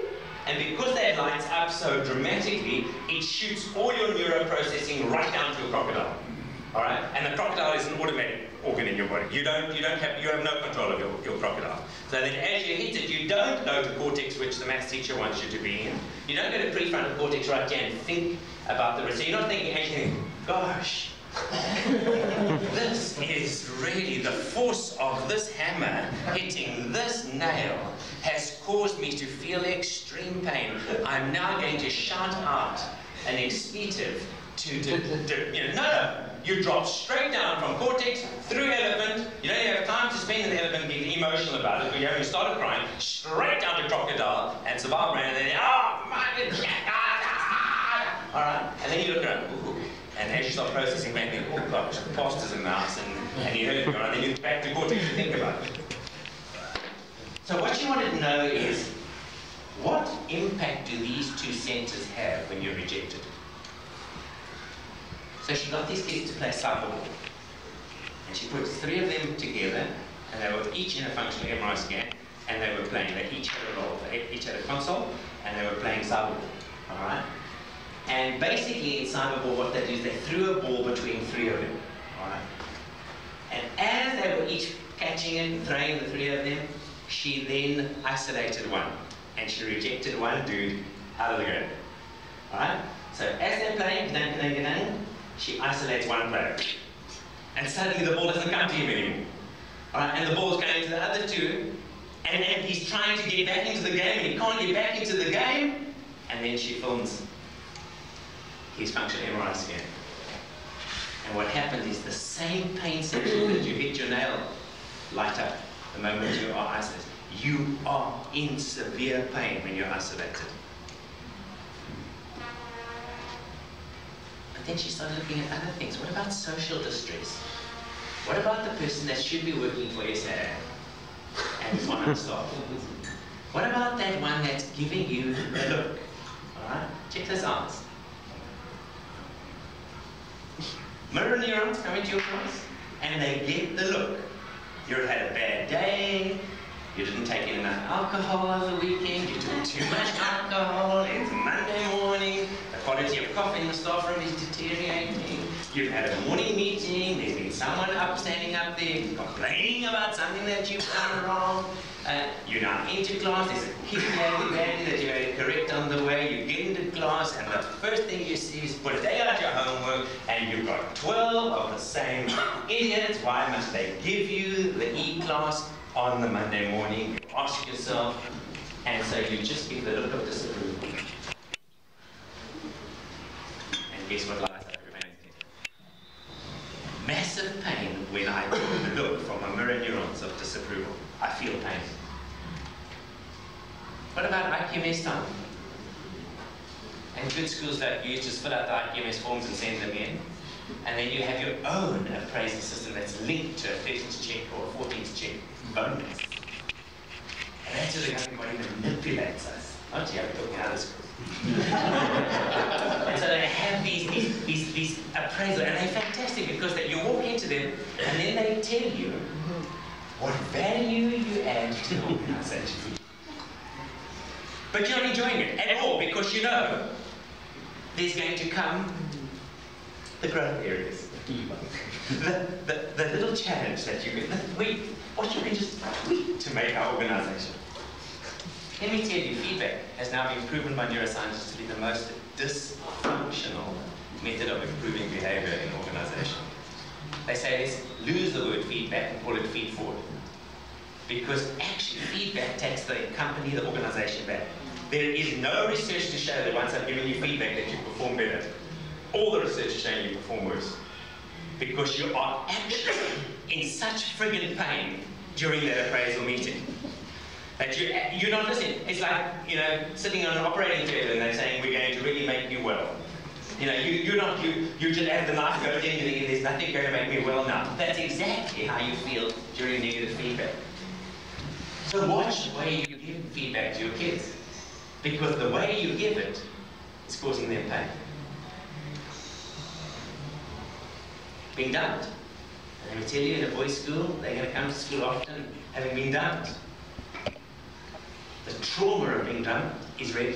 And because that lights up so dramatically, it shoots all your neuroprocessing right down to a crocodile. All right? And the crocodile is an automatic organ in your body. You have no control of your crocodile. So then as you hit it, you don't go to cortex, which the maths teacher wants you to be in. You don't go to prefrontal cortex right here and think about the risk. So you're not thinking, actually, gosh, this is really the force of this hammer hitting this nail has caused me to feel extreme pain. I'm now going to shout out an expletive no. You drop straight down from cortex, through elephant. You don't even have time to spend in the elephant being emotional about it, but you haven't started crying, straight down to crocodile and survival brain, and then, oh, my goodness, all right, and then you look around, ooh, and as you start processing, maybe, oh gosh, pasta's a mouse, and you heard it, and then you're back to cortex to think about it. So what you want to know is, what impact do these two centers have when you're rejected? So she got these kids to play cyberball, and she put 3 of them together, and they were each in a functional MRI scan, and they were playing. They each had a role. They each had a console, and they were playing cyberball. All right. And basically, in cyberball, what they do is they threw a ball between 3 of them. All right. And as they were each catching it, throwing the 3 of them, she then isolated one, and she rejected one dude out of the game. All right. So as they're playing, she isolates one player. And suddenly the ball doesn't come to him anymore. All right, and the ball's going to the other 2, and he's trying to get back into the game, and he can't get back into the game, and then she films his functional MRI scan. And what happens is the same pain centers that you hit your nail light up the moment you are isolated. You are in severe pain when you're isolated. But then she started looking at other things. What about social distress? What about the person that should be working for SAA and is on staff? What about that one that's giving you the look? Alright? Check this out. Mirror neurons come into your class and they get the look. You had a bad day, you didn't take in enough alcohol over the weekend, you took too much alcohol, it's Monday morning, the quality of coffee in the staff room is deteriorating, you've had a morning meeting, there's been someone standing up there complaining about something that you've done wrong, you're now into class, there's a kid that you had to correct on the way, you get into class, and the first thing you see is put a day out your homework, and you've got 12 of the same idiots. Why must they give you the E-class on the Monday morning? You ask yourself, and so you just give the look of disapproval. And guess what lies up your head? Massive pain when I do the look from my mirror neurons of disapproval. I feel pain. What about IQMS time? And good schools like you just fill out the IQMS forms and send them in. And then you have your own appraisal system that's linked to a 13th check or a 14th check bonus. And that's just how everybody manipulates us. Not you, I'm talking other schools. And so they have these appraisals, and they're fantastic because you walk into them and then they tell you what value you add to the organization. But you're not enjoying it at all because you know there's going to come the growth areas. the little challenge that you can, what you can just tweak to make our organization. Let me tell you, feedback has now been proven by neuroscientists to be the most dysfunctional method of improving behavior in an organization. They say let's lose the word feedback and call it feed forward. Because actually feedback takes the company, the organization back. There is no research to show that once I've given you feedback that you perform better. All the research is showing you perform worse. Because you are actually in such friggin' pain during that appraisal meeting. That you're not listening. It's like, you know, sitting on an operating theatre and they're saying, we're going to really make you well. You know, you just have the knife goes in, you think there's nothing going to make me well now. That's exactly how you feel during negative feedback. So watch the way you give feedback to your kids. Because the way you give it is causing them pain. Being dumped. And I tell you, in a boys' school, they're going to come to school often having been dumped. The trauma of being dumped is read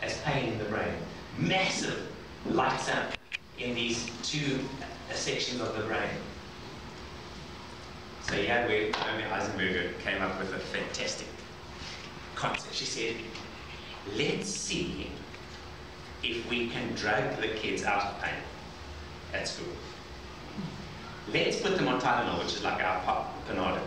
as pain in the brain. Massive lights up in these two sections of the brain. So yeah, where Heisenberg came up with a fantastic concept. She said, let's see if we can drug the kids out of pain at school. Let's put them on Tylenol, which is like our Panado.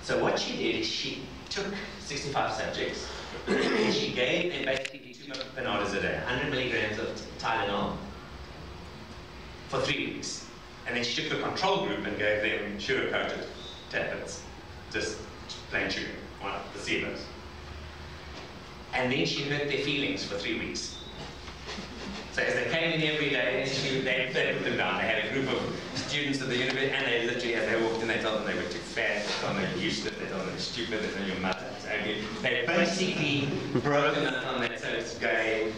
So what she did is she took 65 subjects and she gave them basically 2 Panados a day, 100 milligrams of Tylenol for 3 weeks. And then she took the control group and gave them sugar-coated tablets, just plain sugar, one of the placebos. And then she hurt their feelings for 3 weeks. So as they came in every day, they put them down. They had a group of students at the university, and they literally, as they walked in, they told them they were too fat, they told them they were useless, they told them they were stupid, they told them your mother. So they basically broken up on that, so it's gay.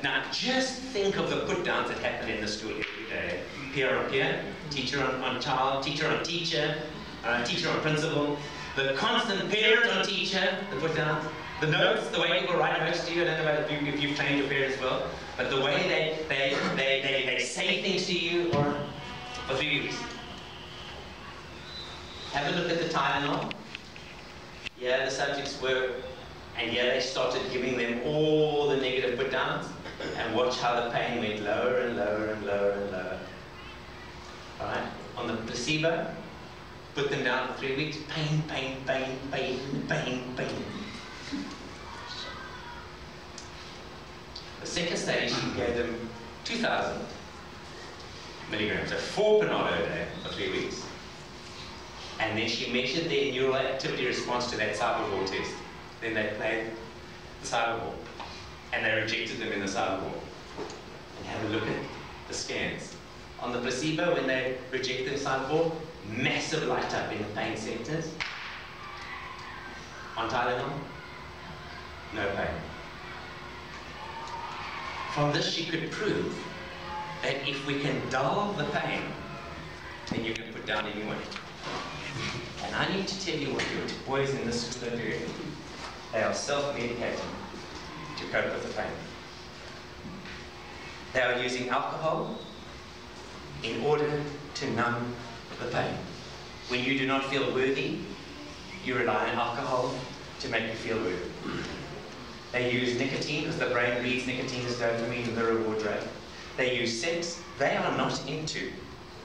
Now just think of the put-downs that happen in the school every day. Peer on peer, teacher on child, teacher on teacher, teacher on principal, the constant parent on teacher, the put-downs, the notes, the way people write notes to you. I don't know about if you've trained your parents as well, but the way they say things to you or for 3 weeks. Have a look at the Tylenol. Yeah, the subjects were, and yeah, they started giving them all the negative put-downs, and watch how the pain went lower and lower and lower and lower. All right? On the placebo, put them down for 3 weeks. Pain, pain, pain, pain, pain, pain. The second study, she gave them 2,000 milligrams, so 4 Panado a day for 3 weeks. And then she measured their neural activity response to that cyberball test. Then they played the cyberball, and they rejected them in the cyberball. And have a look at the scans. On the placebo, when they rejected the cyberball, massive light up in the pain centers. On Tylenol, no pain. From this, she could prove that if we can dull the pain, then you can put down anyone. And I need to tell you what your boys in this school are doing. They are self-medicating to cope with the pain. They are using alcohol in order to numb the pain. When you do not feel worthy, you rely on alcohol to make you feel worthy. They use nicotine because the brain reads nicotine as dopamine, the reward drug. They use sex. They are not into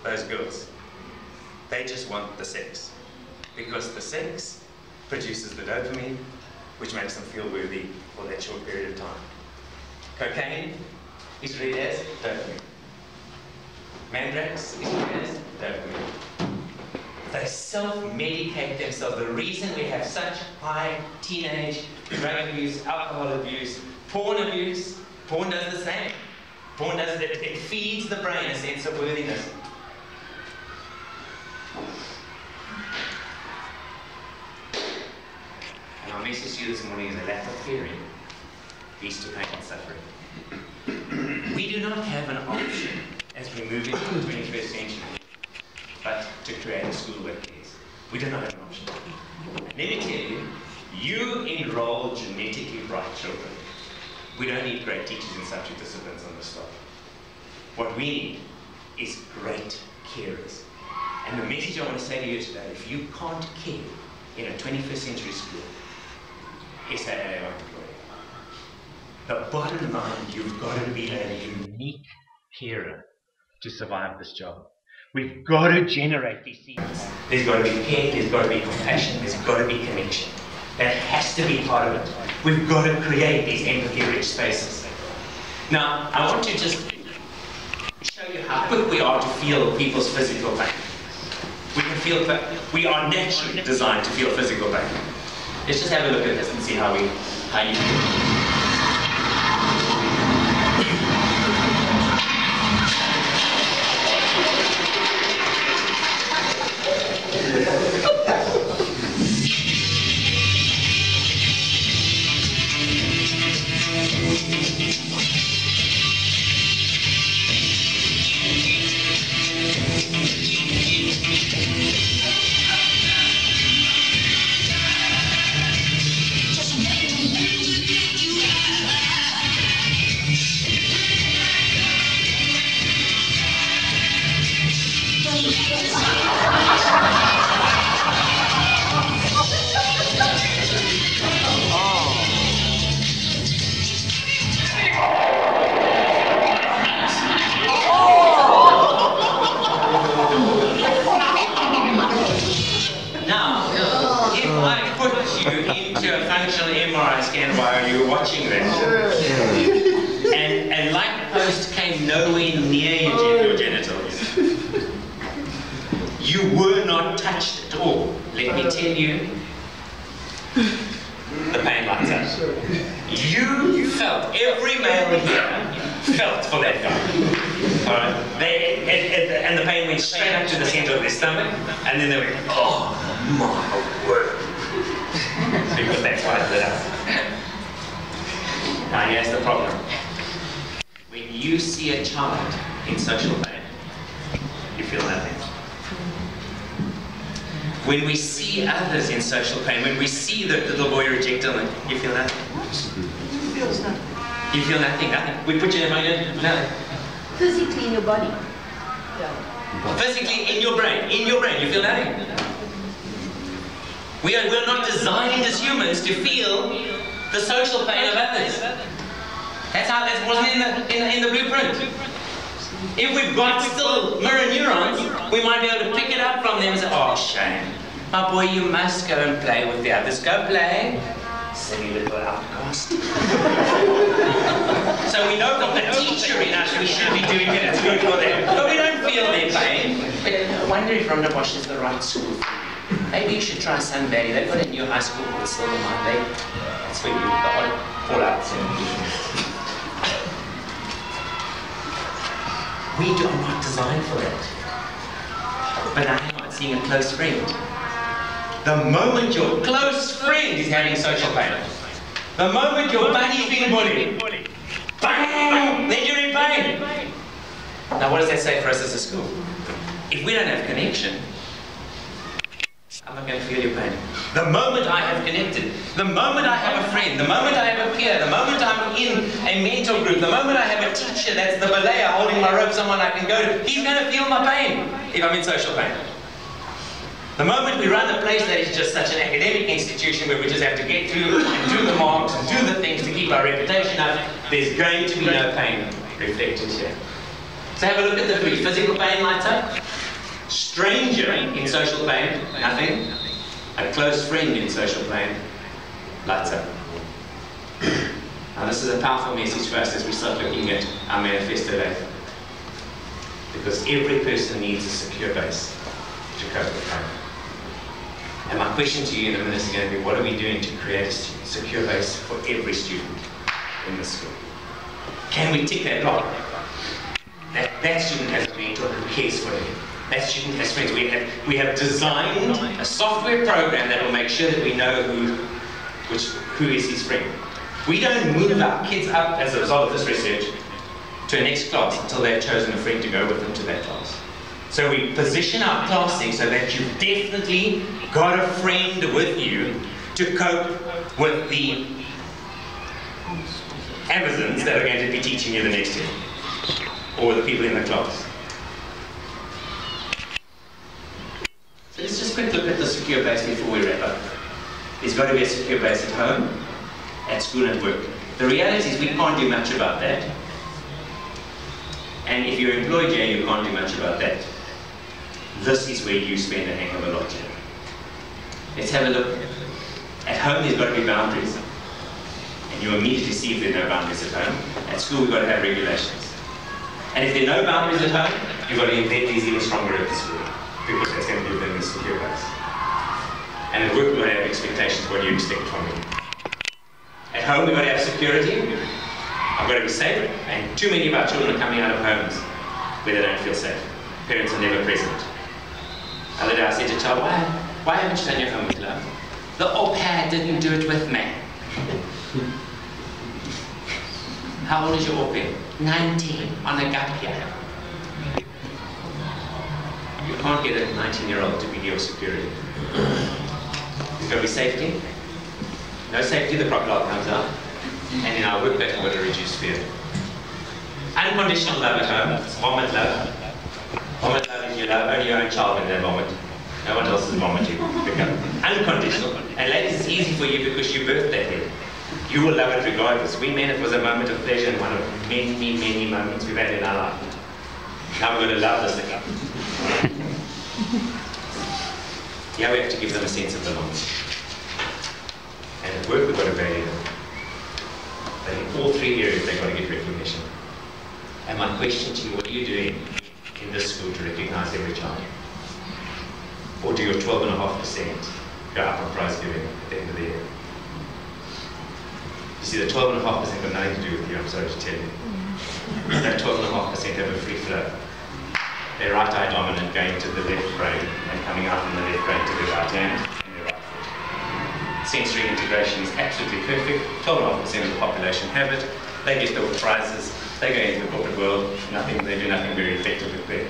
those girls. They just want the sex. Because the sex produces the dopamine, which makes them feel worthy for that short period of time. Cocaine is read as dopamine. Mandrax is read as dopamine. They self-medicate themselves. The reason we have such high teenage drug abuse, alcohol abuse, porn abuse, porn does the same. Porn does it, it feeds the brain a sense of worthiness. And our message to you this morning is a lack of caring leads to pain and suffering. We do not have an option as we move into the 21st century, but to create a school where cares. We do not have an option. Let me tell you, you enroll genetically bright children. We don't need great teachers in subject disciplines on this stuff. What we need is great carers. And the message I want to say to you today, if you can't care in a 21st century school, SAA are employed. The bottom line, you've got to be a unique carer to survive this job. We've got to generate these seeds. There's got to be care, there's got to be compassion, there's got to be connection. That has to be part of it. We've got to create these empathy-rich spaces. Now, I want to just show you how quick we are to feel people's physical pain. We can feel that we are naturally designed to feel physical pain. Let's just have a look at this and see how you feel. When we see others in social pain, when we see the little boy rejected, you feel nothing? He feels nothing. You feel nothing, nothing. We put you in a nothing. Physically in your body. Yeah. Physically in your brain, you feel nothing. We're not designed as humans to feel the social pain of others. That wasn't in the blueprint. If we've got still mirror neurons, we might be able to pick it up from them and say, oh, shame. My boy, you must go and play with the others. Go play. Silly little outcast. So we know from the teacher in us we should be doing it. It's good for them. But we don't feel their pain. But I wonder if Rondebosch is the right school for you. Maybe you should try Sun Valley. They've got a new high school called Silver Mine. That's for you. The odd fallouts. We are not designed for that. But I am not seeing a close friend. The moment your close friend is having social pain, the moment your buddy is being bullied, bang, then you're in pain. Now what does that say for us as a school? If we don't have connection, I'm not going to feel your pain. The moment I have connected, the moment I have a friend, the moment I have a peer, the moment I'm in a mentor group, the moment I have a teacher that's the belayer holding my rope, someone I can go to, he's going to feel my pain if I'm in social pain. The moment we run a place that is just such an academic institution where we just have to get through and do the marks and do the things to keep our reputation up, there's going to be no pain reflected here. So have a look at the three. Physical pain lights up. Stranger in social pain, nothing. A close friend in social pain, lights up. Now this is a powerful message for us as we start looking at our manifesto life. Because every person needs a secure base to cope with pain. And my question to you in a minute is going to be, what are we doing to create a secure base for every student in this school? Can we tick that block? That student has a mentor who cares for him. That student has friends. We have designed a software program that will make sure that we know who is his friend. We don't move our kids up as a result of this research to a next class until they've chosen a friend to go with them to that class. So we position our classing so that you've definitely got a friend with you to cope with the Amazons that are going to be teaching you the next year, or the people in the class. So let's just quick look at the secure base before we wrap up. There's got to be a secure base at home, at school and work. The reality is we can't do much about that. And if you're employed here, you can't do much about that. This is where you spend a heck of a lot here. Let's have a look. At home, there's got to be boundaries. And you immediately see if there are no boundaries at home. At school, we've got to have regulations. And if there are no boundaries at home, you've got to embed these even stronger at the school. Because that's going to give them a secure base. And at work, we've got to have expectations. What do you expect from me? At home, we've got to have security. I've got to be safe. And too many of our children are coming out of homes where they don't feel safe. Parents are never present. The other day, I said to a child, why haven't you done your homework, love? The au pair didn't do it with me. How old is your au pair? 19, on a gap year. You can't get a 19-year-old to be your security. There's got to be safety. No safety, the crocodile comes out. And in our work, we've got to reduce fear. Unconditional love at home, it's vomit love. Vomit love is you love only your own child when they vomit. No one else's vomit you pick up. Unconditional. And ladies, it's easy for you because you birthed that head. You will love it regardless. We men, it was a moment of pleasure and one of many, many moments we've had in our life. Now we're going to love this thing. Yeah, we have to give them a sense of belonging. And at work, we've got to value them. But in all three areas, they've got to get recognition. And my question to you, what are you doing in this school to recognize every child? Or do your 12.5% go up on prize giving at the end of the year? You see, the 12.5% got nothing to do with you, I'm sorry to tell you. That 12.5% have a free flow. Their right eye dominant going to the left brain and coming out from the left brain to the right hand and the right foot. Sensory integration is absolutely perfect. 12.5% of the population have it. They get the prizes. They go into the corporate world. They do nothing very effective with it.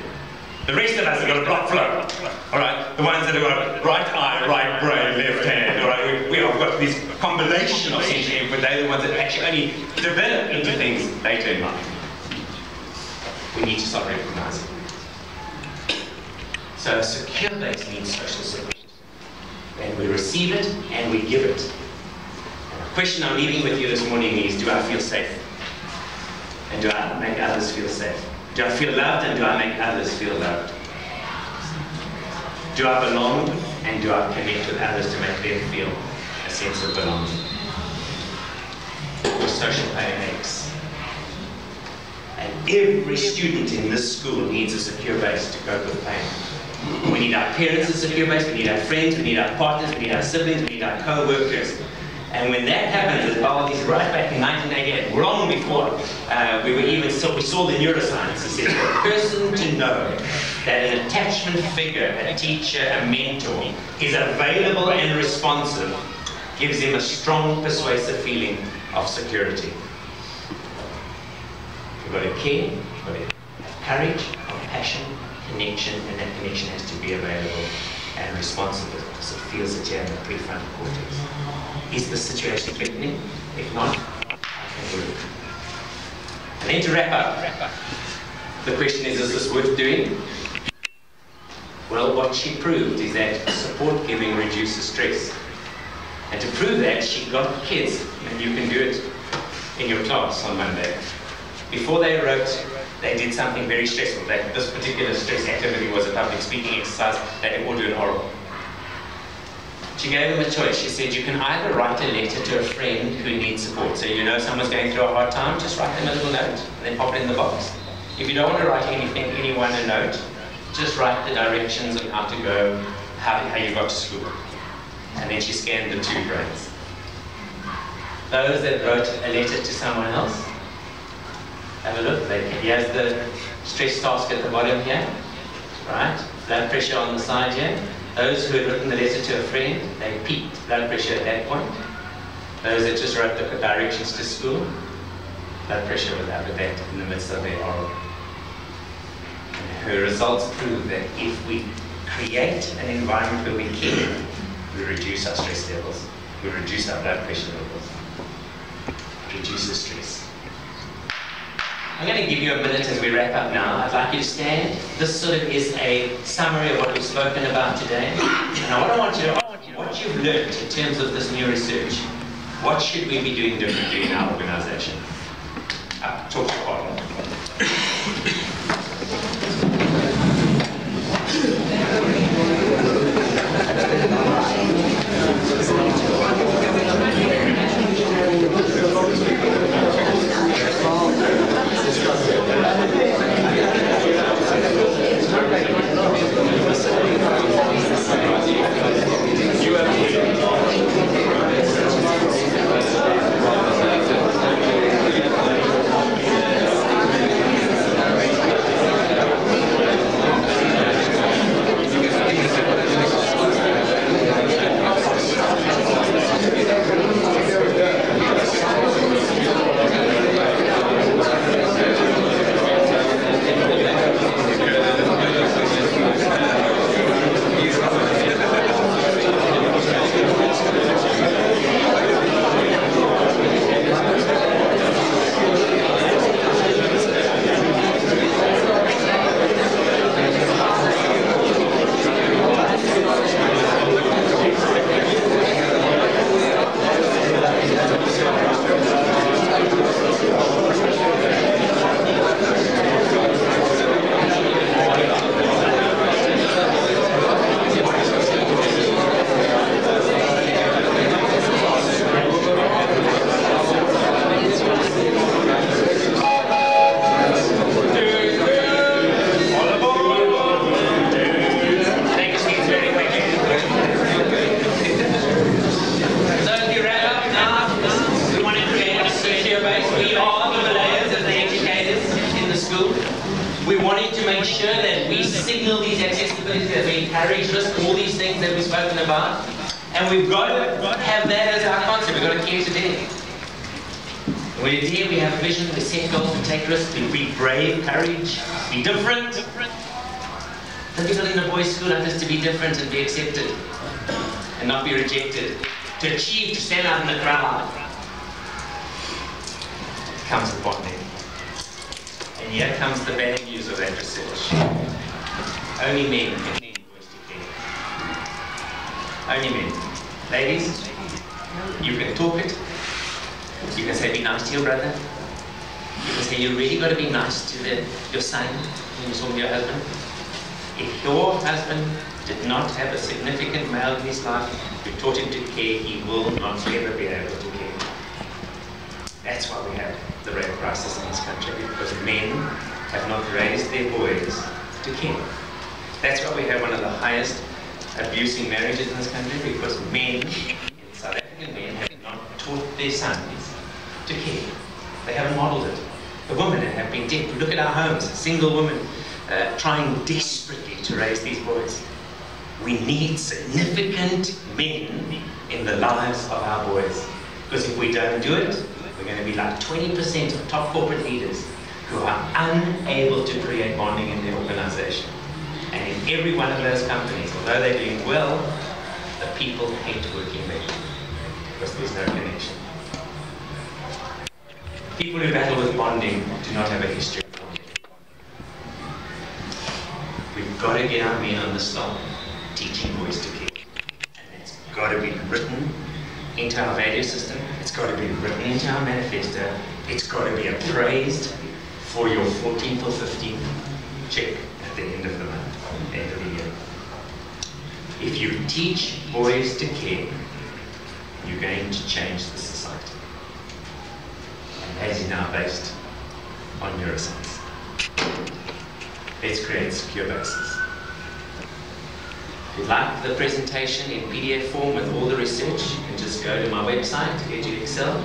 The rest of us have got a block flow. All right, the ones that have got right eye, right brain, left hand. All right, we have got this combination of sensory input. They're the ones that actually only develop into things later in life. We need to start recognizing. So secure base means social support. And we receive it and we give it. And the question I'm leaving with you this morning is, do I feel safe? And do I make others feel safe? Do I feel loved and do I make others feel loved? Do I belong and do I connect with others to make them feel a sense of belonging? Your social pain aches. And every student in this school needs a secure base to cope with pain. We need our parents as secure base, we need our friends, we need our partners, we need our siblings, we need our co-workers. And when that happens, as Paul is right back in 1988, long before we saw the neuroscience, it says for a person to know that an attachment figure, a teacher, a mentor, is available and responsive, gives him a strong, persuasive feeling of security. You've got to care, you've got to have courage, compassion, connection, and that connection has to be available and responsive because it feels that you have a prefrontal cortex. Is the situation threatening? If not, I can work. And then to wrap up, the question is this worth doing? Well, what she proved is that support giving reduces stress. And to prove that, she got kids, and you can do it in your class on Monday. Before they wrote, they did something very stressful. This particular stress activity was a public speaking exercise. They had all do an oral. She gave them a choice. She said, you can either write a letter to a friend who needs support. So you know someone's going through a hard time, just write them a little note and then pop it in the box. If you don't want to write anyone a note, just write the directions on how to go, how you got to school. And then she scanned the two brains. Those that wrote a letter to someone else, have a look. Here's the stress task at the bottom here, right? Blood pressure on the side here. Those who had written the letter to a friend, they peaked blood pressure at that point. Those that just wrote the directions to school, blood pressure was up at that in the midst of their oral. And her results prove that if we create an environment where we care, we reduce our stress levels, we reduce our blood pressure levels, it reduces stress. I'm going to give you a minute as we wrap up now. I'd like you to stand. This sort of is a summary of what we've spoken about today. And what I want you to, what you've learned in terms of this new research, what should we be doing differently in our organization? Talk to Paul. You have courage, risk, all these things that we've spoken about. And we've got to have that as our concept. We've got to care to death. We're there, we have a vision, we set goals, we take risks, we be brave, courage, be different. The people in the boys' school are just to be different and be accepted and not be rejected. To achieve, to stand out in the crowd. Comes upon them. And here comes the bad news of that research. Only men can lead boys to care. Only men. Ladies, you can talk it. You can say, be nice to your brother. You can say, you really got to be nice to your son when you're talking to your husband. If your husband did not have a significant male in his life who taught him to care, he will not ever be able to care. That's why we have the rape crisis in this country, because men have not raised their boys to care. That's why we have one of the highest abusing marriages in this country, because men, South African men, have not taught their sons to care. They haven't modeled it. The women have been dead. Look at our homes, single women trying desperately to raise these boys. We need significant men in the lives of our boys. Because if we don't do it, we're going to be like 20% of top corporate leaders who are unable to create bonding in their organization. And in every one of those companies, although they're doing well, the people hate working there because there's no connection. People who battle with bonding do not have a history of bonding. We've got to get our men on the stop teaching boys to care. And it's got to be written into our value system. It's got to be written into our manifesto. It's got to be appraised for your 14th or 15th check at the end of the month, end of the year. If you teach boys to care, you're going to change the society. And that is now based on neuroscience. Let's create secure bases. If you'd like the presentation in PDF form with all the research, you can just go to my website, EduExcel,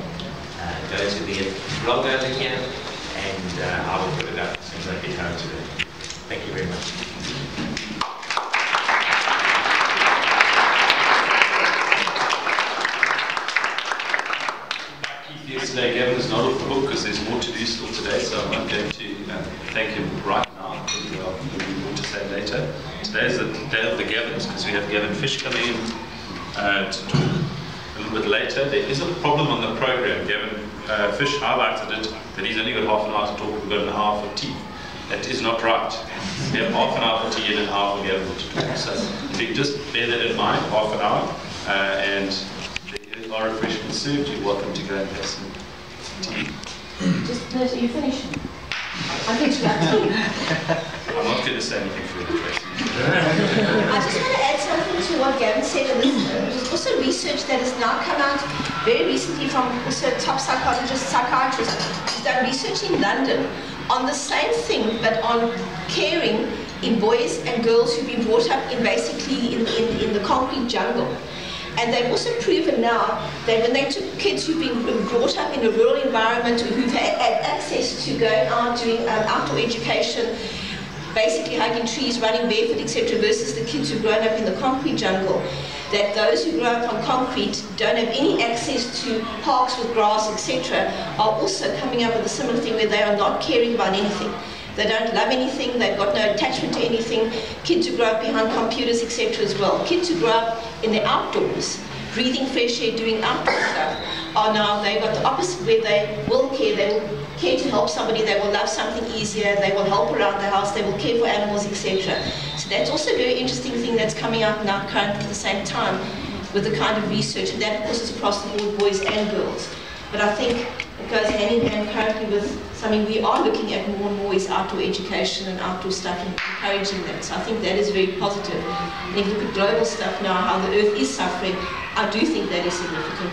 go to the blog over here, and I will put it up as soon as I get home today. Thank you very much. Yesterday, Gavin is not off the hook because there's more to do still today, so I'm not going to thank him right now. There'll be more to say later. Today is the day of the Gavins because we have Gavin Fish coming in to talk a little bit later. There is a problem on the program. Gavin Fish highlighted it, that he's only got half an hour to talk. We've got an hour for tea. That is not right. We have half an hour for tea and an hour for Gavin to talk. So if you just bear that in mind, half an hour, and our refreshments served, you're welcome to go and have some tea. Just no, so you finish. I think you have tea. I'm not going to say anything further, Tracy. I just want to add something to what Gavin said. There's also research that has now come out very recently from also top psychiatrist, who's done research in London on the same thing, but on caring in boys and girls who've been brought up in basically in the concrete jungle. And they've also proven now that when they took kids who've been brought up in a rural environment, who've had access to going out, doing outdoor education, basically hiking trees, running barefoot, etc., versus the kids who've grown up in the concrete jungle, that those who grow up on concrete don't have any access to parks with grass, etc., are also coming up with a similar thing where they are not caring about anything. They don't love anything, they've got no attachment to anything. Kids who grow up behind computers, etc. as well. Kids who grow up in the outdoors, breathing fresh air, doing outdoor stuff, are now, they've got the opposite where they will care. They will care to help somebody, they will love something easier, they will help around the house, they will care for animals, etc. So that's also a very interesting thing that's coming out now currently at the same time with the kind of research, and that of course is across the board, boys and girls. But I think it goes hand in hand currently with something we are looking at more and more is outdoor education and outdoor stuff and encouraging that. So I think that is very positive. And if you look at global stuff now, how the earth is suffering, I do think that is significant.